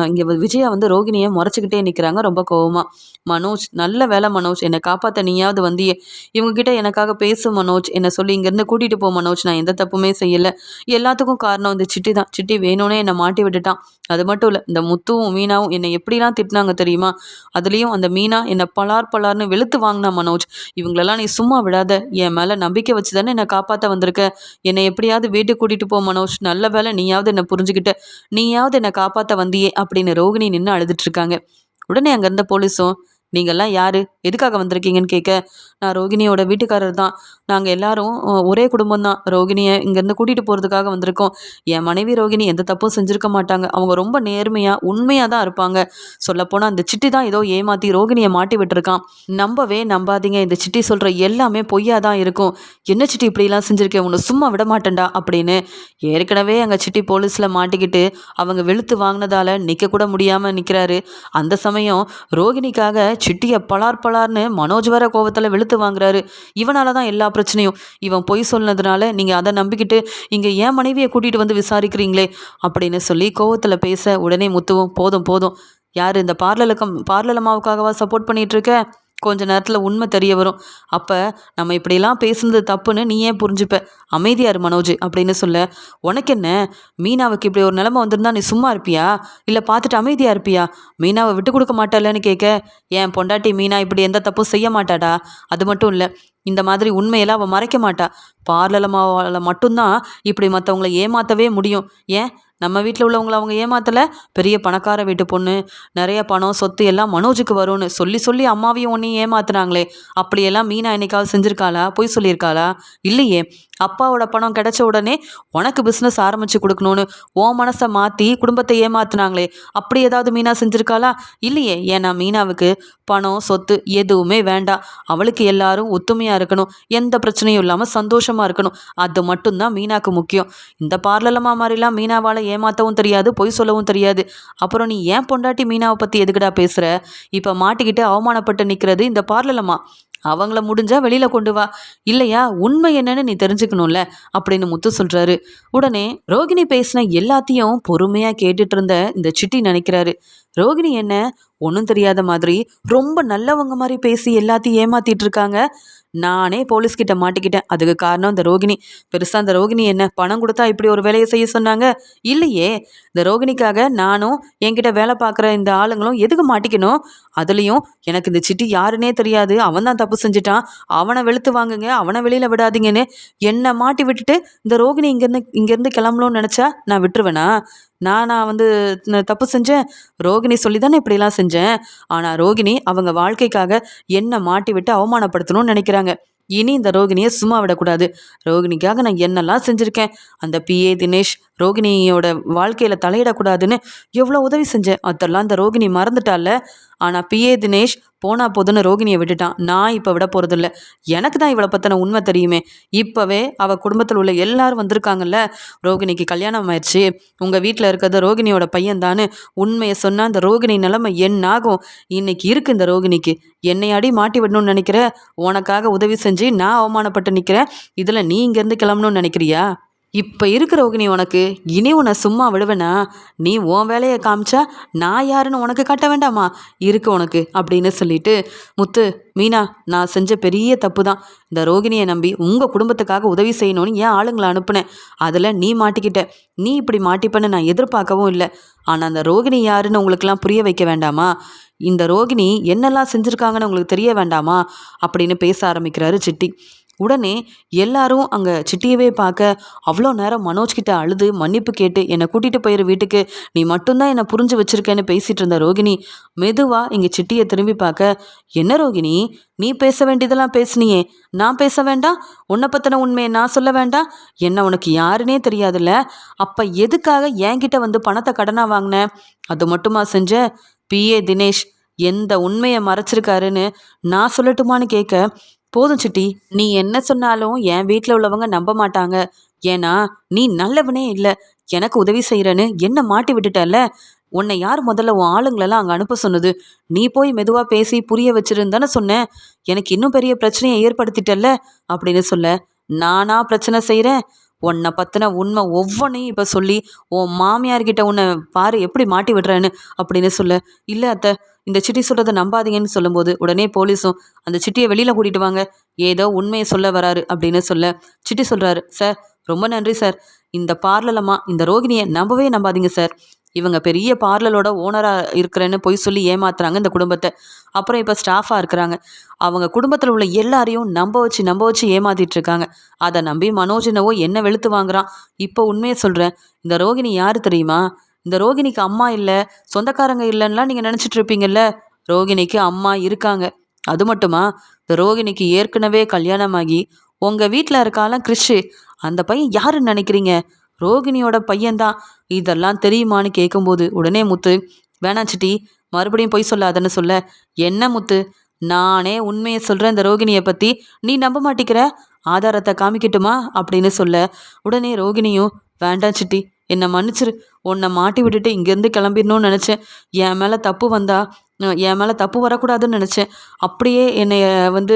இங்கே விஜயா வந்து ரோகிணியை முறைச்சிக்கிட்டே நிற்கிறாங்க ரொம்ப கோவமாக. மனோஜ், நல்ல வேலை மனோஜ், என்னை காப்பாற்ற நீயாவது வந்தியே. இவங்ககிட்ட எனக்காக பேசு மனோஜ், என்னை சொல்லி இங்கேருந்து கூட்டிகிட்டு போ மனோஜ். நான் எந்த தப்புமே செய்யலை. எல்லாத்துக்கும் காரணம் இந்த சிட்டி தான். சிட்டி வேணும்னே என்னை மாட்டி விட்டுட்டான். அது மட்டும் இல்லை, இந்த முத்துவும் மீனாவும் என்னை எப்படிலாம் திட்டினாங்க தெரியுமா? அதுலேயும் அந்த மீனா என்னை பலார்னு வெளுத்து வாங்கினா மனோஜ். இவங்களெல்லாம் நீ சும்மா விடாத. என் மேலே நம்பிக்கை வச்சு தானே என்னை காப்பாற்ற வந்திருக்க. என்னை எப்படியாவது வீட்டுக்கு கூட்டிகிட்டு போ மனோஜ். நல்ல வேலை நீயாவது என்னை புரிஞ்சுக்கிட்ட. நீயாவது என்னை காப்பாற்ற வந்தியே அப்படின்னு ரோகிணி நின்று அழுதுட்டு இருக்காங்க. உடனே அங்கே இருந்த போலீஸும், நீங்கள்லாம் யார், எதுக்காக வந்திருக்கீங்கன்னு கேட்க, நான் ரோகிணியோட வீட்டுக்காரர் தான். நாங்கள் எல்லாரும் ஒரே குடும்பம் தான். ரோகிணியை இங்கேருந்து கூட்டிகிட்டு போகிறதுக்காக வந்திருக்கோம். என் மனைவி ரோகிணி எந்த தப்பும் செஞ்சுருக்க மாட்டாங்க. அவங்க ரொம்ப நேர்மையாக உண்மையாக தான் இருப்பாங்க. சொல்லப்போனால் அந்த சிட்டி தான் ஏதோ ஏமாற்றி ரோகிணியை மாட்டி விட்டுருக்கான். நம்பவே நம்பாதீங்க. இந்த சிட்டி சொல்கிற எல்லாமே பொய்யா தான் இருக்கும். என்ன சிட்டி இப்படிலாம் செஞ்சுருக்கேன், உன்னை சும்மா விட மாட்டேன்டா அப்படின்னு ஏற்கனவே அங்கே சிட்டி போலீஸில் மாட்டிக்கிட்டு அவங்க வெளுத்து வாங்கினதால நிற்கக்கூட முடியாமல் நிற்கிறாரு. அந்த சமயம் ரோகிணிக்காக சிட்டியை பலார்னு மனோஜ் வர கோவத்தில் வெளுத்து வாங்குறாரு. இவனால தான் எல்லா பிரச்சனையும். இவன் பொய் சொன்னதுனால நீங்கள் அதை நம்பிக்கிட்டு இங்கே என் மனைவியை கூட்டிகிட்டு வந்து விசாரிக்கிறீங்களே அப்படின்னு சொல்லி கோவத்தில் பேச, உடனே முத்துவும், போதும் யார் இந்த பார்லலம்மாவுக்காகவா சப்போர்ட் பண்ணிகிட்டு இருக்க? கொஞ்ச நேரத்தில் உண்மை தெரிய வரும். அப்போ நம்ம இப்படிலாம் பேசுனது தப்புன்னு நீ ஏன் புரிஞ்சுப்ப? அமைதியார் மனோஜ் அப்படின்னு சொல்ல, உனக்கு என்ன, மீனாவுக்கு இப்படி ஒரு நிலைமை வந்திருந்தா நீ சும்மா இருப்பியா? இல்லை பார்த்துட்டு அமைதியாக இருப்பியா? மீனாவை விட்டு கொடுக்க மாட்டாளன்னு கேட்க, என் பொண்டாட்டி மீனா இப்படி எந்த தப்பும் செய்ய மாட்டாடா. அது மட்டும் இல்லை, இந்த மாதிரி உண்மையெல்லாம் அவள் மறைக்க மாட்டா. பார்லலம்மாவால் மட்டும்தான் இப்படி மற்றவங்கள ஏமாற்றவே முடியும். ஏன் நம்ம வீட்டில் உள்ளவங்கள அவங்க ஏமாத்தலை? பெரிய பணக்கார வீட்டு பொண்ணு, நிறைய பணம் சொத்து எல்லாம் மனோஜுக்கு வரும்னு சொல்லி சொல்லி அம்மாவையும் உன்னையும் ஏமாத்துனாங்களே, அப்படியெல்லாம் மீனா என்னைக்காவது செஞ்சுருக்காளா? பொய் சொல்லியிருக்காளா? இல்லையே. அப்பாவோட பணம் கிடைச்ச உடனே உனக்கு பிஸ்னஸ் ஆரம்பித்து கொடுக்கணும்னு உன் மனசை மாற்றி குடும்பத்தை ஏமாத்துனாங்களே, அப்படி ஏதாவது மீனா செஞ்சுருக்காளா? இல்லையே. ஏன்னா மீனாவுக்கு பணம் சொத்து எதுவுமே வேண்டாம். அவளுக்கு எல்லாரும் ஒத்துமையாக இருக்கணும், எந்த பிரச்சனையும் இல்லாமல் சந்தோஷமாக இருக்கணும். அது மட்டும்தான் மீனாக்கு முக்கியம். இந்த பார்லலமா மாதிரிலாம் மீனாவால் ஏமாற்றவும் தெரியாது, பொய் சொல்லவும் தெரியாது. அப்புறம் நீ ஏன் பொண்டாட்டி மீனாவை பற்றி எதுக்குடா பேசுகிற? இப்போ மாட்டிக்கிட்டு அவமானப்பட்டு நிற்கிறது இந்த பார்லலமா. அவங்கள முடிஞ்சா வெளியில கொண்டு வா, இல்லையா உண்மை என்னன்னு நீ தெரிஞ்சுக்கணும்ல அப்படின்னு முத்து சொல்றாரு. உடனே ரோகிணி பேசின எல்லாத்தையும் பொறுமையா கேட்டுட்டு இருந்த இந்த சிட்டி நினைக்கிறாரு, ரோகிணி என்ன ஒன்றும் தெரியாத மாதிரி ரொம்ப நல்லவங்க மாதிரி பேசி எல்லாத்தையும் ஏமாத்திட்டு இருக்காங்க. நானே போலீஸ்கிட்ட மாட்டிக்கிட்டேன், அதுக்கு காரணம் இந்த ரோகிணி. பெருசா இந்த ரோகிணி என்ன பணம் கொடுத்தா இப்படி ஒரு வேலையை செய்ய சொன்னாங்க? இல்லையே. இந்த ரோகிணிக்காக நானும் என்கிட்ட வேலை பார்க்குற இந்த ஆளுங்களும் எதுக்கு மாட்டிக்கணும்? அதுலேயும் எனக்கு இந்த சிட்டி யாருன்னே தெரியாது, அவன் தான் தப்பு செஞ்சுட்டான், அவனை வெளுத்து வாங்குங்க, அவனை வெளியில் விடாதீங்கன்னு என்னை மாட்டி விட்டுட்டு இந்த ரோகிணி இங்கேருந்து கிளம்பணும்னு நினச்சா நான் விட்டுருவேனா? நான் வந்து தப்பு செஞ்சேன்? ரோகிணி சொல்லி தானே இப்படிலாம் செஞ்சேன். ஆனால் ரோகிணி அவங்க வாழ்க்கைக்காக என்னை மாட்டி விட்டு அவமானப்படுத்தணும்னு நினைக்கிறாங்க. இனி இந்த ரோகிணியை சும்மா விடக்கூடாது. ரோகிணிக்காக நான் என்னெல்லாம் செஞ்சுருக்கேன். அந்த பிஏ தினேஷ் ரோகிணியோட வாழ்க்கையில் தலையிடக்கூடாதுன்னு எவ்வளோ உதவி செஞ்சேன். அதெல்லாம் இந்த ரோகிணி மறந்துட்டால. ஆனால் பிஏ தினேஷ் போனா போதுன்னு ரோகிணியை விட்டுட்டான். நான் இப்போ விட போகிறதில்ல. எனக்கு தான் இவளை பற்றின உண்மை தெரியுமே. இப்போவே அவள் குடும்பத்தில் உள்ள எல்லாரும் வந்திருக்காங்கல்ல. ரோகிணிக்கு கல்யாணம் ஆயிடுச்சு, உங்கள் வீட்டில் இருக்கிறது ரோகிணியோட பையன்தான்னு உண்மையை சொன்னால் அந்த ரோகிணி நிலைமை என்ன ஆகும்? இன்னைக்கு இருக்குது இந்த ரோகிணிக்கு. என்னையாடி மாட்டி விடணும்னு நினைக்கிற? உனக்காக உதவி செஞ்சு நான் அவமானப்பட்டு நிற்கிறேன், இதில் நீ இங்கேருந்து கிளம்பணும்னு நினைக்கிறியா? இப்போ இருக்கிற ரோகிணி உனக்கு இனி உன்னை சும்மா விடுவேனா? நீ உன் வேலையை காமிச்சா நான் யாருன்னு உனக்கு காட்ட வேண்டாமா? இருக்கு உனக்கு அப்படின்னு சொல்லிட்டு, முத்து மீனா நான் செஞ்ச பெரிய தப்பு தான். இந்த ரோகிணியை நம்பி உங்கள் குடும்பத்துக்காக உதவி செய்யணும்னு ஏன் ஆளுங்களை அனுப்புனேன். அதில் நீ மாட்டிக்கிட்ட. நீ இப்படி மாட்டிப்பன்னு நான் எதிர்பார்க்கவும் இல்லை. ஆனால் அந்த ரோகிணி யாருன்னு உங்களுக்கெல்லாம் புரிய வைக்க வேண்டாமா? இந்த ரோகிணி என்னெல்லாம் செஞ்சுருக்காங்கன்னு உங்களுக்கு தெரிய வேண்டாமா? அப்படின்னு பேச ஆரம்பிக்கிறாரு சிட்டி. உடனே எல்லாரும் அங்கே சிட்டியவே பார்க்க அவ்வளோ நேரம் மனோஜ்கிட்ட அழுது மன்னிப்பு கேட்டு என்னை கூட்டிகிட்டு போயிரு வீட்டுக்கு, நீ மட்டும்தான் என்னை புரிஞ்சு வச்சிருக்கேன்னு பேசிகிட்டு இருந்த ரோகிணி மெதுவாக இங்கே சிட்டியை திரும்பி பார்க்க, என்ன ரோகிணி நீ பேச வேண்டியதெல்லாம் பேசுனியே, நான் பேச வேண்டாம்? உன்னை பற்றின உண்மையை நான் சொல்ல வேண்டாம்? என்ன உனக்கு யாருன்னே தெரியாதுல்ல? அப்போ எதுக்காக என்கிட்ட வந்து பணத்தை கடனாக வாங்கின? அது மட்டுமா செஞ்ச? பிஏ தினேஷ் எந்த உண்மையை மறைச்சிருக்காருன்னு நான் சொல்லட்டுமான்னு கேட்க, போதும் சிட்டி, நீ என்ன சொன்னாலும் என் வீட்டில் உள்ளவங்க நம்ப மாட்டாங்க. ஏன்னா நீ நல்லவனே இல்லை, எனக்கு உதவி செய்கிறேன்னு என்ன மாட்டி விட்டுட்டல்ல. உன்னை யார் முதல்ல உன் ஆளுங்களெல்லாம் அங்கே அனுப்ப சொன்னது? நீ போய் மெதுவாக பேசி புரிய வச்சிருந்தானே சொன்னேன். எனக்கு இன்னும் பெரிய பிரச்சனையை ஏற்படுத்திட்டல்ல அப்படின்னு சொல்ல, நானா பிரச்சனை செய்கிறேன்? உன்னை பற்றின உண்மை ஒவ்வொன்றையும் இப்போ சொல்லி உன் மாமியார்கிட்ட உன்னை பாரு எப்படி மாட்டி விடுறேன்னு அப்படின்னு சொல்ல, இல்லை அத்தை இந்த சிட்டி சொல்கிறத நம்பாதீங்கன்னு சொல்லும்போது உடனே போலீஸும் அந்த சிட்டியை வெளியில் கூட்டிகிட்டு வாங்க, ஏதோ உண்மையை சொல்ல வராரு அப்படின்னு சொல்ல, சிட்டி சொல்கிறாரு, சார் ரொம்ப நன்றி சார். இந்த பார்லலம்மா இந்த ரோகிணியை நம்பவே நம்பாதீங்க சார். இவங்க பெரிய பார்லரோட ஓனராக இருக்கிறேன்னு பொய் சொல்லி ஏமாத்துறாங்க இந்த குடும்பத்தை. அப்புறம் இப்போ ஸ்டாஃபாக இருக்கிறாங்க. அவங்க குடும்பத்தில் உள்ள எல்லாரையும் நம்ப வச்சு ஏமாத்திட்டு இருக்காங்க. அதை நம்பி மனோஜ் என்னவோ என்ன வெளுத்து வாங்குறான். இப்போ உண்மையை சொல்கிறேன், இந்த ரோகிணி யார் தெரியுமா? இந்த ரோகிணிக்கு அம்மா இல்லை, சொந்தக்காரங்க இல்லைன்னா நீங்கள் நினச்சிட்டு இருப்பீங்கல்ல. ரோகிணிக்கு அம்மா இருக்காங்க. அது மட்டுமா, இந்த ரோகிணிக்கு ஏற்கனவே கல்யாணமாகி உங்கள் வீட்டில் இருக்காலாம் கிறிஷு, அந்த பையன் யாருன்னு நினைக்கிறீங்க? ரோகிணியோட பையன்தான். இதெல்லாம் தெரியுமான்னு கேட்கும்போது உடனே முத்து, வேணாம் சிட்டி மறுபடியும் பொய் சொல்லாதன்னு சொல்ல, என்ன முத்து நானே உண்மையை சொல்கிறேன் இந்த ரோகிணியை பற்றி, நீ நம்ப மாட்டிக்கிற, ஆதாரத்தை காமிக்கட்டுமா அப்படின்னு சொல்ல, உடனே ரோகிணியும், வேண்டாம் சிட்டி என்னை மன்னிச்சிரு, உன்னை மாட்டி விட்டுட்டு இங்கேருந்து கிளம்பிடணும்னு நினச்சேன். என் மேலே தப்பு வந்தா என் மேலே தப்பு வரக்கூடாதுன்னு நினச்சேன். அப்படியே என்னை வந்து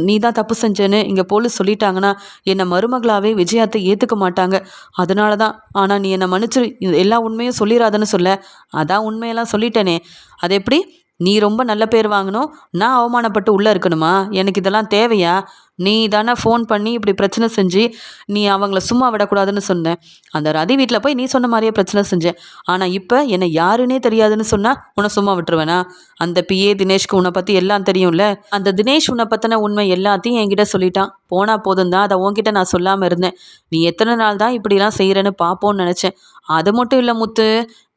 நீ தான் தப்பு செஞ்சேன்னு இங்கே போலீஸ் சொல்லிட்டாங்கன்னா என்னை மருமகளாவே விஜயாத்தை ஏற்றுக்க மாட்டாங்க. அதனால தான். ஆனால் நீ என்னை மன்னிச்சிரு, எல்லா உண்மையும் சொல்லிடாதன்னு சொல்ல, அதான் உண்மையெல்லாம் சொல்லிட்டேனே. அது எப்படி? நீ ரொம்ப நல்ல பேர் வாங்கணும், நான் அவமானப்பட்டு உள்ளே இருக்கணுமா? எனக்கு இதெல்லாம் தேவையா? நீ தானே ஃபோன் பண்ணி இப்படி பிரச்சனை செஞ்சு நீ அவங்கள சும்மா விடக்கூடாதுன்னு சொன்ன. அந்த ரதி வீட்டில் போய் நீ சொன்ன மாதிரியே பிரச்சனை செஞ்சேன். ஆனால் இப்போ என்னை யாருன்னே தெரியாதுன்னு சொன்னால் உன்னை சும்மா விட்டுருவேனா? அந்த பிஏ தினேஷ்க்கு உன்னை பற்றி எல்லாம் தெரியும்ல. அந்த தினேஷ் உன்னை பற்றின உண்மை எல்லாத்தையும் என்கிட்ட சொல்லிட்டான். போனால் போதும் தான் அதை உன்கிட்ட நான் சொல்லாமல் இருந்தேன். நீ எத்தனை நாள் தான் இப்படிலாம் செய்கிறேன்னு பார்ப்போன்னு நினச்சேன். அது மட்டும் இல்லை முத்து,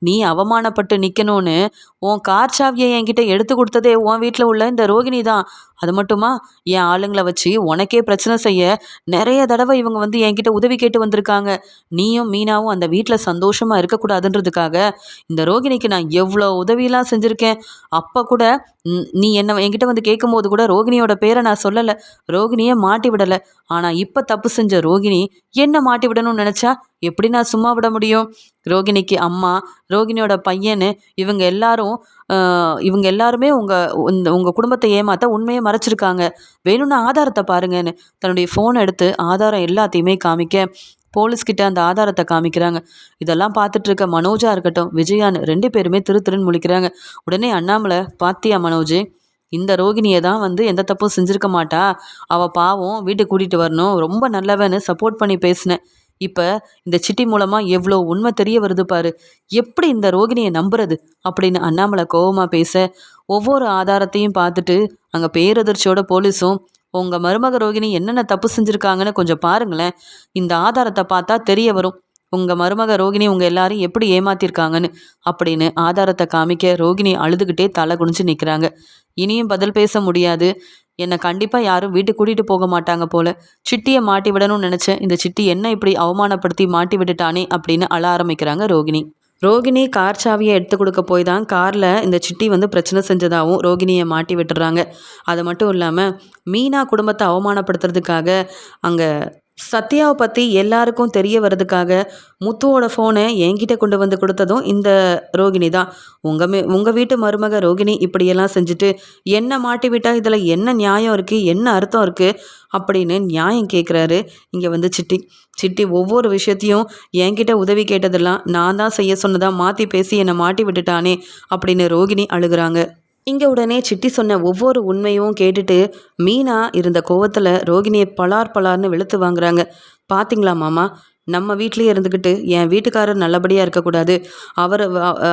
நீ அவமானப்பட்டு நிற்கணும்னு உன் கார் சாவியை என்கிட்ட எடுத்து கொடுத்ததே உன் வீட்டில் உள்ள இந்த ரோகிணி தான். அது மட்டுமா, என் ஆளுங்களை வச்சு உனக்கே பிரச்சனை செய்ய நிறைய தடவை இவங்க வந்து என்கிட்ட உதவி கேட்டு வந்திருக்காங்க. நீயும் மீனாவும் அந்த வீட்டில் சந்தோஷமாக இருக்கக்கூடாதுன்றதுக்காக இந்த ரோகிணிக்கு நான் எவ்வளோ உதவியெல்லாம் செஞ்சுருக்கேன். அப்போ கூட நீ என்கிட்ட வந்து கேட்கும்போது கூட ரோகிணியோட பேரை நான் சொல்லலை, ரோகிணியை மாட்டி விடலை. ஆனால் இப்போ தப்பு செஞ்ச ரோகிணி என்ன மாட்டி விடணும்னு நினச்சா எப்படி நான் சும்மா விட முடியும்? ரோகிணிக்கு அம்மா, ரோகிணியோட பையனு, இவங்க எல்லாருமே உங்கள் குடும்பத்தை ஏமாற்ற உண்மையை மறைச்சிருக்காங்க. வேணும்னா ஆதாரத்தை பாருங்கன்னு தன்னுடைய ஃபோனை எடுத்து ஆதாரம் எல்லாத்தையுமே காமிக்க போலீஸ்கிட்ட அந்த ஆதாரத்தை காமிக்கிறாங்க. இதெல்லாம் பார்த்துட்டு இருக்க மனோஜா இருக்கட்டும் விஜயான்னு 2 பேருமே திருன்னு முழிக்கிறாங்க. உடனே அண்ணாமலை, பாத்தியா மனோஜ், இந்த ரோகிணியை தான் வந்து எந்த தப்பும் செஞ்சுருக்க மாட்டா, அவள் பாவம் வீட்டுக்கு கூட்டிகிட்டு வரணும், ரொம்ப நல்லவன்னு சப்போர்ட் பண்ணி பேசினேன். இப்போ இந்த சிட்டி மூலமாக எவ்வளோ உண்மை தெரிய வருது பாரு, எப்படி இந்த ரோகிணியை நம்புறது அப்படின்னு அண்ணாமலை கோவமாக பேச ஒவ்வொரு ஆதாரத்தையும் பார்த்துட்டு அங்கே பேரதிர்ச்சியோட போலீஸும், உங்கள் மருமக ரோகிணி என்னென்ன தப்பு செஞ்சுருக்காங்கன்னு கொஞ்சம் பாருங்களேன், இந்த ஆதாரத்தை பார்த்தா தெரிய வரும் உங்கள் மருமக ரோகிணி உங்கள் எல்லாரையும் எப்படி ஏமாத்திருக்காங்கன்னு அப்படின்னு ஆதாரத்தை காமிக்க ரோகிணி அழுதுகிட்டே தலை குனிஞ்சு நிற்கிறாங்க. இனியும் பதில் பேச முடியாது. என்னை கண்டிப்பாக யாரும் வீட்டுக்கு கூட்டிகிட்டு போக மாட்டாங்க போல. சிட்டியை மாட்டி விடணும்னு நினச்சேன், இந்த சிட்டி என்ன இப்படி அவமானப்படுத்தி மாட்டி விட்டுட்டானே அப்படின்னு அழ ஆரம்பிக்கிறாங்க ரோகிணி. ரோகிணி கார் சாவியை எடுத்து கொடுக்க போய் தான் காரில் இந்த சிட்டி வந்து பிரச்சனை செஞ்சதாகவும் ரோகிணியை மாட்டி விட்டுறாங்க. அது மட்டும் இல்லாமல் மீனா குடும்பத்தை அவமானப்படுத்துறதுக்காக அங்கே சத்யாவை பற்றி எல்லாருக்கும் தெரிய வர்றதுக்காக முத்துவோட ஃபோனை என்கிட்ட கொண்டு வந்து கொடுத்ததும் இந்த ரோகிணி தான். உங்கள் வீட்டு மருமக ரோகிணி இப்படியெல்லாம் செஞ்சுட்டு என்ன மாட்டி விட்டால் இதில் என்ன நியாயம் இருக்குது, என்ன அர்த்தம் இருக்குது அப்படின்னு நியாயம் கேட்குறாரு இங்கே வந்து சிட்டி. சிட்டி ஒவ்வொரு விஷயத்தையும் என்கிட்ட உதவி கேட்டதெல்லாம் நான் தான் செய்ய சொன்னதாக மாற்றி பேசி என்னை மாட்டி விட்டுட்டானே அப்படின்னு ரோகிணி அழுகுறாங்க. இங்கே உடனே சிட்டி சொன்ன ஒவ்வொரு உண்மையும் கேட்டுட்டு மீனா இருந்த கோவத்தில் ரோகிணியை பலார்னு வெளுத்து வாங்குறாங்க. பார்த்தீங்களா மாமா, நம்ம வீட்லேயே இருந்துக்கிட்டு என் வீட்டுக்காரர் நல்லபடியாக இருக்கக்கூடாது,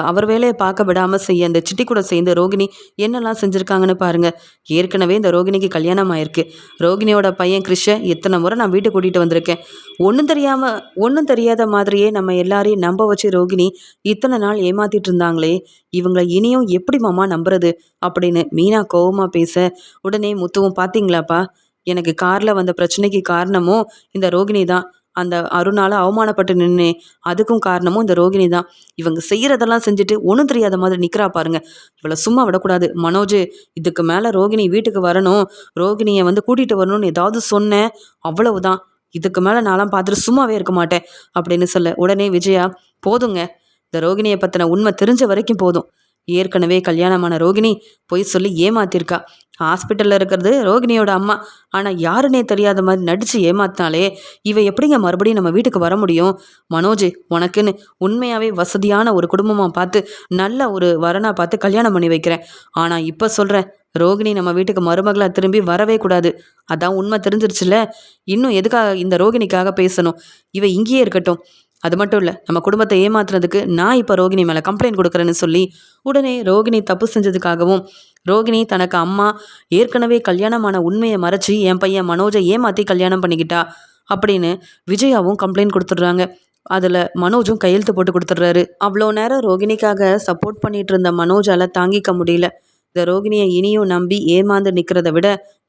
அவர் வேலையை பார்க்க விடாமல் செய்ய இந்த சிட்டி கூட சேர்ந்து ரோகிணி என்னெல்லாம் செஞ்சுருக்காங்கன்னு பாருங்கள். ஏற்கனவே இந்த ரோகிணிக்கு கல்யாணம் ஆயிருக்கு. ரோகிணியோட பையன் கிறிஷை எத்தனை முறை நான் வீட்டுக்கு கூட்டிகிட்டு வந்திருக்கேன். ஒன்றும் தெரியாத மாதிரியே நம்ம எல்லாரையும் நம்ப வச்சு ரோகிணி இத்தனை நாள் ஏமாத்திட்டு இருந்தாங்களே, இவங்களை இனியும் எப்படி மாமா நம்புறது அப்படின்னு மீனா கோவமாக பேச உடனே முத்துவும், பார்த்தீங்களாப்பா, எனக்கு காரில் வந்த பிரச்சனைக்கு காரணமும் இந்த ரோகிணி தான். அந்த அருணால் அவமானப்பட்டு நின்று அதுக்கும் காரணமும் இந்த ரோகிணி தான். இவங்க செய்கிறதெல்லாம் செஞ்சுட்டு ஒன்றும் தெரியாத மாதிரி நிற்கிறா பாருங்க. இவளை சும்மா விடக்கூடாது மனோஜ். இதுக்கு மேலே ரோகிணி வீட்டுக்கு வரணும், ரோகிணியை வந்து கூட்டிகிட்டு வரணும்னு ஏதாவது சொன்னேன் அவ்வளவுதான். இதுக்கு மேலே நான்லாம் பார்த்துட்டு சும்மாவே இருக்க மாட்டேன் அப்படின்னு சொல்ல உடனே விஜயா, போதுங்க, இந்த ரோகிணியை பற்றின உண்மை தெரிஞ்ச வரைக்கும் போதும். ஏற்கனவே கல்யாணமான ரோகிணி பொய் சொல்லி ஏமாத்திருக்கா. ஹாஸ்பிட்டலில் இருக்கிறது ரோகிணியோட அம்மா, ஆனால் யாருன்னே தெரியாத மாதிரி நடித்து ஏமாத்தினாலே இவ எப்படிங்க மறுபடியும் நம்ம வீட்டுக்கு வர முடியும்? மனோஜ், உனக்குன்னு உண்மையாகவே வசதியான ஒரு குடும்பமாக பார்த்து நல்ல ஒரு வரனாக பார்த்து கல்யாணம் பண்ணி வைக்கிறேன். ஆனால் இப்போ சொல்கிறேன், ரோகிணி நம்ம வீட்டுக்கு மருமகளாக திரும்பி வரவே கூடாது. அதான் உண்மை தெரிஞ்சிருச்சுல, இன்னும் எதுக்காக இந்த ரோகிணிக்காக பேசணும்? இவ இங்கேயே இருக்கட்டும். அது மட்டும் இல்லை, நம்ம குடும்பத்தை ஏமாத்துறதுக்கு நான் இப்போ ரோகிணி மேலே கம்ப்ளைண்ட் கொடுக்குறேன்னு சொல்லி உடனே ரோகிணி தப்பு செஞ்சதுக்காகவும் ரோகிணி தனக்கு அம்மா ஏற்கனவே கல்யாணமான உண்மையை மறைச்சி என் பையன் மனோஜை ஏமாற்றி கல்யாணம் பண்ணிக்கிட்டா அப்படின்னு விஜயாவும் கம்ப்ளைண்ட் கொடுத்துட்றாங்க. அதில் மனோஜும் கையெழுத்து போட்டு கொடுத்துட்றாரு. அவ்வளோ நேரம் ரோகிணிக்காக சப்போர்ட் பண்ணிட்டு இருந்த மனோஜால் தாங்கிக்க முடியல. இந்த ரோகிணியை இனியும் நம்பி ஏமாந்து நிற்கிறத விட,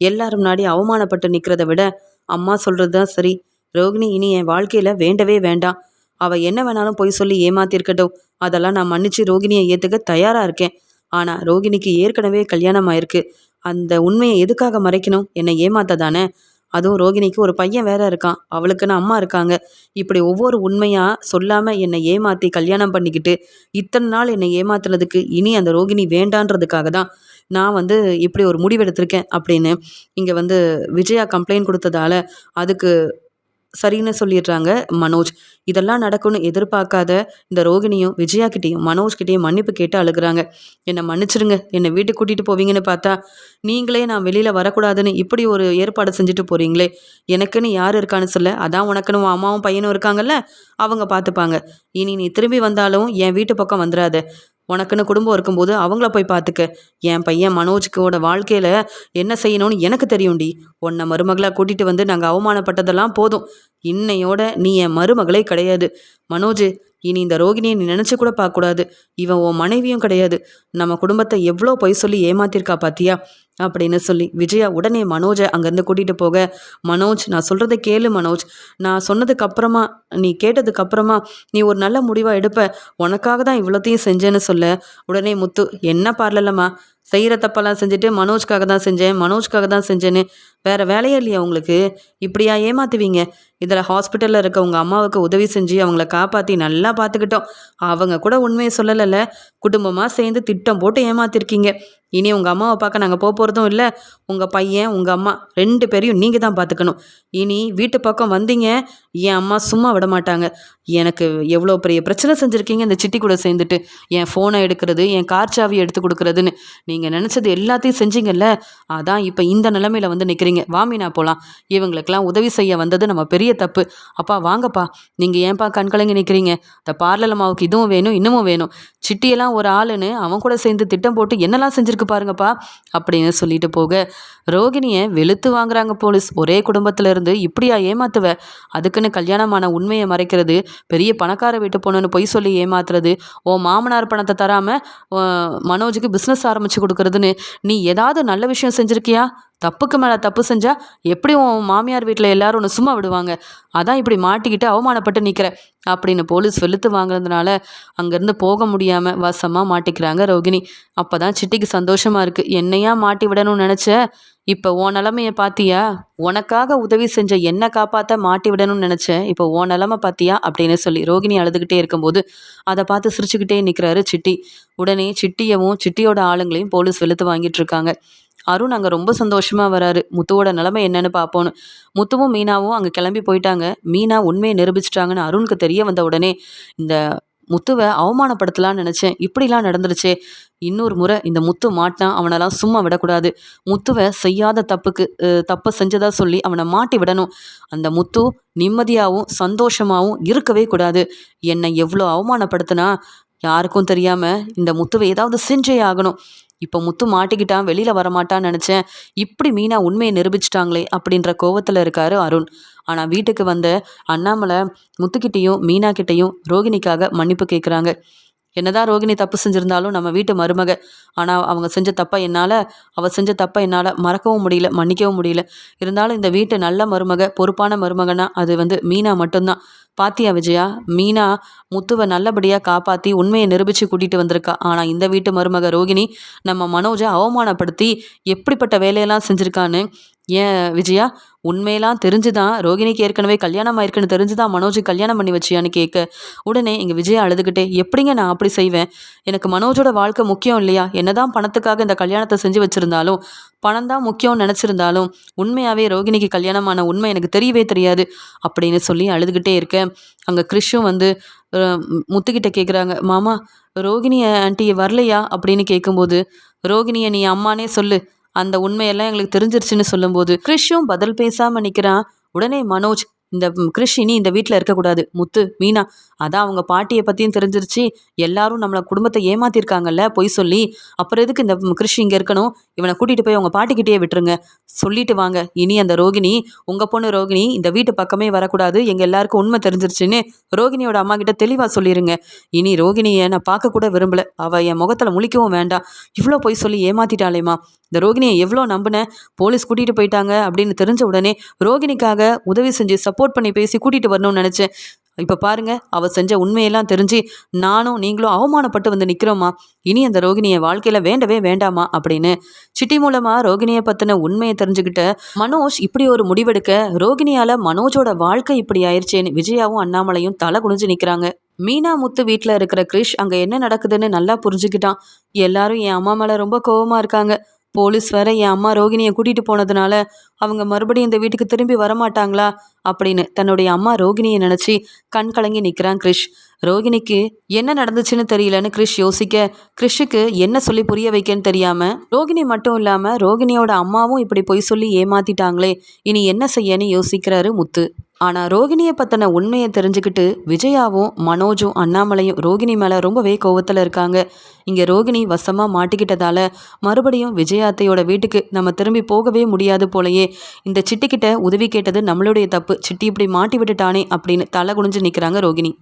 எல்லாரும் முன்னாடி அவமானப்பட்டு நிற்கிறத விட அம்மா சொல்கிறது தான் சரி. ரோகிணி இனி என் வாழ்க்கையில் வேண்டவே வேண்டாம். அவள் என்ன வேணாலும் பொய் சொல்லி ஏமாத்திருக்கட்டும், அதெல்லாம் நான் மன்னிச்சு ரோகிணியை ஏற்றுக்க தயாராக இருக்கேன். ஆனால் ரோகிணிக்கு ஏற்கனவே கல்யாணம் ஆயிருக்கு. அந்த உண்மையை எதுக்காக மறைக்கணும்? என்னை ஏமாத்த தானே. அதுவும் ரோகிணிக்கு ஒரு பையன் வேற இருக்கான், அவளுக்குன்னு அம்மா இருக்காங்க. இப்படி ஒவ்வொரு உண்மையாக சொல்லாமல் என்னை ஏமாற்றி கல்யாணம் பண்ணிக்கிட்டு இத்தனை நாள் என்னை ஏமாத்துனதுக்கு இனி அந்த ரோகிணி வேண்டான்றதுக்காக தான் நான் வந்து இப்படி ஒரு முடிவெடுத்திருக்கேன் அப்படின்னு இங்கே வந்து விஜயா கம்ப்ளைண்ட் கொடுத்ததால அதுக்கு சரின்னு சொல்லிடுறாங்க மனோஜ். இதெல்லாம் நடக்கும்னு எதிர்பார்க்காத இந்த ரோகிணியும் விஜயா கிட்டேயும் மனோஜ் கிட்டேயும் மன்னிப்பு கேட்டு அழுகுறாங்க. என்னை மன்னிச்சிருங்க, என்னை வீட்டுக்கு கூட்டிகிட்டு போவீங்கன்னு பார்த்தா நீங்களே நான் வெளியில் வரக்கூடாதுன்னு இப்படி ஒரு ஏற்பாடு செஞ்சுட்டு போகிறீங்களே. எனக்குன்னு யார் இருக்கான்னு சொல்ல, அதான் உனக்குன்னு உன் அம்மாவும் பையனும் இருக்காங்கல்ல, அவங்க பார்த்துப்பாங்க. இனி நீ திரும்பி வந்தாலும் என் வீட்டு பக்கம் வந்துடாத. உனக்குன்னு குடும்பம் இருக்கும்போது அவங்கள போய் பார்த்துக்க. என் பையன் மனோஜுக்கோட வாழ்க்கையில் என்ன செய்யணும்னு எனக்கு தெரியும்டி. உன்னை மருமகளாக கூட்டிகிட்டு வந்து நாங்கள் அவமானப்பட்டதெல்லாம் போதும். இன்னையோட நீ என் மருமகளே கிடையாது. மனோஜ், இனி இந்த ரோகிணியை நீ நினச்சி கூட பார்க்கக்கூடாது. இவன் உன் மனைவியும் கிடையாது. நம்ம குடும்பத்தை எவ்வளோ பொய் சொல்லி ஏமாத்திருக்கா பாத்தியா அப்படின்னு சொல்லி விஜயா உடனே மனோஜை அங்கேருந்து கூட்டிகிட்டு போக, மனோஜ் நான் சொல்கிறத கேளு மனோஜ். நான் சொன்னதுக்கு அப்புறமா நீ கேட்டதுக்கு அப்புறமா நீ ஒரு நல்ல முடிவாக எடுப்ப. உனக்காக தான் இவ்வளோத்தையும் செஞ்சேன்னு சொல்ல, உடனே முத்து என்ன பார்லலம்மா, செய்கிற தப்பெல்லாம் செஞ்சுட்டு மனோஜ்காக தான் செஞ்சேன், மனோஜ்காக தான் செஞ்சேன்னு வேறு வேலையே இல்லையா உங்களுக்கு? இப்படியா ஏமாத்துவீங்க? இதில் ஹாஸ்பிட்டலில் இருக்க உங்கள் அம்மாவுக்கு உதவி செஞ்சு அவங்கள காப்பாற்றி நல்லா பார்த்துக்கிட்டோம். அவங்க கூட உண்மையை சொல்லலைல்ல. குடும்பமாக சேர்ந்து திட்டம் போட்டு ஏமாத்திருக்கீங்க. இனி உங்கள் அம்மாவை பார்க்க நாங்கள் போகிறதும் இல்லை. உங்கள் பையன் உங்கள் அம்மா 2 பேரையும் நீங்கள் தான் பார்த்துக்கணும். இனி வீட்டு பக்கம் வந்தீங்க, என் அம்மா சும்மா விட மாட்டாங்க. எனக்கு எவ்வளோ பெரிய பிரச்சனை செஞ்சுருக்கீங்க இந்த சிட்டி கூட சேர்ந்துட்டு. என் ஃபோனை எடுக்கிறது, என் கார் சாவி எடுத்து கொடுக்குறதுன்னு நீங்கள் நினச்சது எல்லாத்தையும் செஞ்சீங்கல்ல. அதான் இப்போ இந்த நிலமையில வந்து நிற்கிறீங்க. வாமினா போகலாம். இவங்களுக்கெல்லாம் உதவி செய்ய வந்தது நம்ம பெரிய தப்பு. அப்பா வாங்கப்பா, நீங்கள் ஏன்பா கண்கலங்கி நிற்கிறீங்க? இந்த பார்லர் அம்மாவுக்கு இதுவும் வேணும் இன்னமும் வேணும். சிட்டியெல்லாம் ஒரு ஆளுன்னு அவன் கூட சேர்ந்து திட்டம் போட்டு என்னெல்லாம் செஞ்சுருக்கு பாருங்கப்பா அப்படின்னு சொல்லிட்டு போக, ரோகிணியை வெளுத்து வாங்குறாங்க போலீஸ். ஒரே குடும்பத்துல இருந்து இப்படியா ஏமாத்துவ? அதுக்குன்னு கல்யாணமான உண்மையை மறைக்கிறது, பெரிய பணக்கார வீட்டு பொண்ணுன்னு பொய் சொல்லி ஏமாத்துறது, ஓ மாமனார் பணத்தை தராம மனோஜுக்கு பிஸ்னஸ் ஆரம்பிச்சு கொடுக்கறதுன்னு நீ ஏதாவது நல்ல விஷயம் செஞ்சிருக்கியா? தப்புக்கு மேலே தப்பு செஞ்சால் எப்படி உன் மாமியார் வீட்டில் எல்லாரும் ஒன்று சும்மா விடுவாங்க? அதான் இப்படி மாட்டிக்கிட்டு அவமானப்பட்டு நிற்கிற அப்படின்னு போலீஸ் வெளுத்து வாங்குறதுனால அங்கேருந்து போக முடியாமல் வசமாக மாட்டிக்கிறாங்க ரோகிணி. அப்போ தான் சிட்டிக்கு சந்தோஷமாக இருக்குது. என்னையா மாட்டி விடணும்னு நினச்ச, இப்போ உன் நிலமையை பார்த்தியா? உனக்காக உதவி செஞ்ச என்னை காப்பாற்ற மாட்டி விடணும்னு நினச்சேன், இப்போ உன் நிலமை பார்த்தியா அப்படின்னு சொல்லி ரோகிணி அழுதுகிட்டே இருக்கும்போது அதை பார்த்து சிரிச்சுக்கிட்டே நிற்கிறாரு சிட்டி. உடனே சிட்டியவும் சிட்டியோட ஆளுங்களையும் போலீஸ் வெளுத்து வாங்கிட்டு இருக்காங்க. அருண் அங்கே ரொம்ப சந்தோஷமாக வராரு. முத்துவோட நிலைமை என்னன்னு பார்ப்போன்னு. முத்துவும் மீனாவும் அங்கே கிளம்பி போயிட்டாங்க. மீனா உண்மையை நிரூபிச்சிட்டாங்கன்னு அருணுக்கு தெரிய வந்த உடனே, இந்த முத்துவை அவமானப்படுத்தலான்னு நினச்சேன், இப்படிலாம் நடந்துருச்சே. இன்னொரு முறை இந்த முத்து மாட்டினான், அவனெல்லாம் சும்மா விடக்கூடாது. முத்துவை செய்யாத தப்பை செஞ்சதா சொல்லி அவனை மாட்டி விடணும். அந்த முத்து நிம்மதியாகவும் சந்தோஷமாகவும் இருக்கவே கூடாது. என்னை எவ்வளோ அவமானப்படுத்தினா யாருக்கும் தெரியாமல் இந்த முத்துவை ஏதாவது செஞ்சே ஆகணும். இப்போ முத்து மாட்டிக்கிட்டான், வெளியில் வரமாட்டான்னு நினச்சேன். இப்படி மீனா உண்மையை நிரூபிச்சிட்டாங்களே அப்படின்ற கோவத்தில் இருக்காரு அருண். ஆனால் வீட்டுக்கு வந்த அண்ணாமலை முத்துக்கிட்டேயும் மீனா கிட்டேயும் ரோகிணிக்காக மன்னிப்பு கேட்குறாங்க. என்னதான் ரோகிணி தப்பு செஞ்சுருந்தாலும் நம்ம வீட்டு மருமக. ஆனால் அவள் செஞ்ச தப்பை என்னால் மறக்கவும் முடியல, மன்னிக்கவும் முடியல. இருந்தாலும் இந்த வீட்டு நல்ல மருமக, பொறுப்பான மருமகனா அது மீனா மட்டும்தான். பாத்தியா விஜயா, மீனா முத்துவை நல்லபடியாக காப்பாற்றி உண்மையை நிரூபித்து கூட்டிகிட்டு வந்திருக்கா. ஆனால் இந்த வீட்டு மருமக ரோகிணி நம்ம மனோஜை அவமானப்படுத்தி எப்படிப்பட்ட வேலையெல்லாம் செஞ்சுருக்கான்னு. ஏன் விஜயா, உண்மையெல்லாம் தெரிஞ்சுதான் ரோகிணிக்கு ஏற்கனவே கல்யாணம் ஆயிருக்குன்னு தெரிஞ்சுதான் மனோஜுக்கு கல்யாணம் பண்ணி வச்சியான்னு கேட்க, உடனே எங்கள் விஜயா அழுதுகிட்டே, எப்படிங்க நான் அப்படி செய்வேன்? எனக்கு மனோஜோட வாழ்க்கை முக்கியம் இல்லையா? என்னதான் பணத்துக்காக இந்த கல்யாணத்தை செஞ்சு வச்சுருந்தாலும், பணம் தான் முக்கியம்னு நினச்சிருந்தாலும், உண்மையாகவே ரோகிணிக்கு கல்யாணமான உண்மை எனக்கு தெரியவே தெரியாது அப்படின்னு சொல்லி அழுதுகிட்டே இருக்க, அங்கே கிறிஷும் முத்துக்கிட்ட கேட்குறாங்க, மாமா ரோகிணி ஆண்டி வரலையா அப்படின்னு கேட்கும்போது, ரோகிணியை நீ அம்மானே சொல்லு, அந்த உண்மையெல்லாம் எங்களுக்கு தெரிஞ்சிருச்சுன்னு சொல்லும்போது கிறிஷும் பதில் பேசாமல் நிற்கிறான். உடனே மனோஜ், இந்த கிறிஷ் இனி இந்த வீட்டில் இருக்கக்கூடாது. முத்து, மீனா, அதான் அவங்க பாட்டியை பற்றியும் தெரிஞ்சிருச்சு. எல்லாரும் நம்மளை குடும்பத்தை ஏமாத்திருக்காங்கல்ல பொய் சொல்லி. அப்புறம் எதுக்கு இந்த கிறிஷ் இங்கே இருக்கணும்? இவனை கூட்டிகிட்டு போய் அவங்க பாட்டிக்கிட்டே விட்டுருங்க. சொல்லிட்டு வாங்க, இனி அந்த ரோகிணி, உங்கள் பொண்ணு ரோகிணி இந்த வீட்டு பக்கமே வரக்கூடாது, எங்கள் எல்லாருக்கும் உண்மை தெரிஞ்சிருச்சுன்னு ரோகிணியோட அம்மா கிட்ட தெளிவாக சொல்லிடுங்க. இனி ரோகிணியை நான் பார்க்க கூட விரும்பலை. அவள் என் முகத்தில் முழிக்கவும் வேண்டாம். இவ்வளோ பொய் சொல்லி ஏமாத்திட்டாளேம்மா. இந்த ரோகிணியை எவ்வளோ நம்பினேன். போலீஸ் கூட்டிகிட்டு போயிட்டாங்க அப்படின்னு தெரிஞ்ச உடனே ரோகிணிக்காக உதவி செஞ்சு சப்போர்ட் பண்ணி பேசி கூட்டிகிட்டு வரணும்னு நினச்சேன். இப்போ பாருங்க, அவள் செஞ்ச உண்மையெல்லாம் தெரிஞ்சு நானும் நீங்களும் அவமானப்பட்டு வந்து நிற்கிறோமா. இனி அந்த ரோகிணியை வாழ்க்கையில் வேண்டவே வேண்டாமா அப்படின்னு சிட்டி மூலமாக ரோகிணியை பற்றின உண்மையை தெரிஞ்சுக்கிட்ட மனோஜ் இப்படி ஒரு முடிவெடுக்க, ரோகிணியால் மனோஜோட வாழ்க்கை இப்படி ஆயிடுச்சேன்னு விஜயாவும் அண்ணாமலையும் தலை குனிஞ்சு நிற்கிறாங்க. மீனா முத்து வீட்டில் இருக்கிற கிரிஷ் அங்கே என்ன நடக்குதுன்னு நல்லா புரிஞ்சுக்கிட்டான். எல்லாரும் என் அம்மா மேலே ரொம்ப கோவமாக இருக்காங்க. போலீஸ் வேற என் அம்மா ரோகிணியை கூட்டிட்டு போனதுனால அவங்க மறுபடியும் இந்த வீட்டுக்கு திரும்பி வரமாட்டாங்களா அப்படின்னு தன்னுடைய அம்மா ரோகிணியை நினைச்சு கண் கலங்கி நிற்கிறான் கிரிஷ். ரோகிணிக்கு என்ன நடந்துச்சுன்னு தெரியலன்னு கிரிஷ் யோசிக்க, கிரிஷுக்கு என்ன சொல்லி புரிய வைக்கன்னு தெரியாம, ரோகிணி மட்டும் இல்லாம ரோகிணியோட அம்மாவும் இப்படி பொய் சொல்லி ஏமாத்திட்டாங்களே, இனி என்ன செய்யன்னு யோசிக்கிறாரு முத்து. ஆனா ரோகிணியை பத்தின உண்மையை தெரிஞ்சுக்கிட்டு விஜயாவும் மனோஜும் அண்ணாமலையும் ரோகிணி மேல ரொம்பவே கோவத்துல இருக்காங்க. இங்க ரோகிணி வசமா மாட்டிக்கிட்டதால மறுபடியும் விஜயாத்தையோட வீட்டுக்கு நம்ம திரும்பி போகவே முடியாது போலயே. இந்த சிட்டிக்கிட்ட உதவி கேட்டது நம்மளுடைய தப்பு, சிட்டி இப்படி மாட்டி விட்டுட்டானே அப்படின்னு தலை குனிஞ்சு நிக்கிறாங்க ரோகிணி.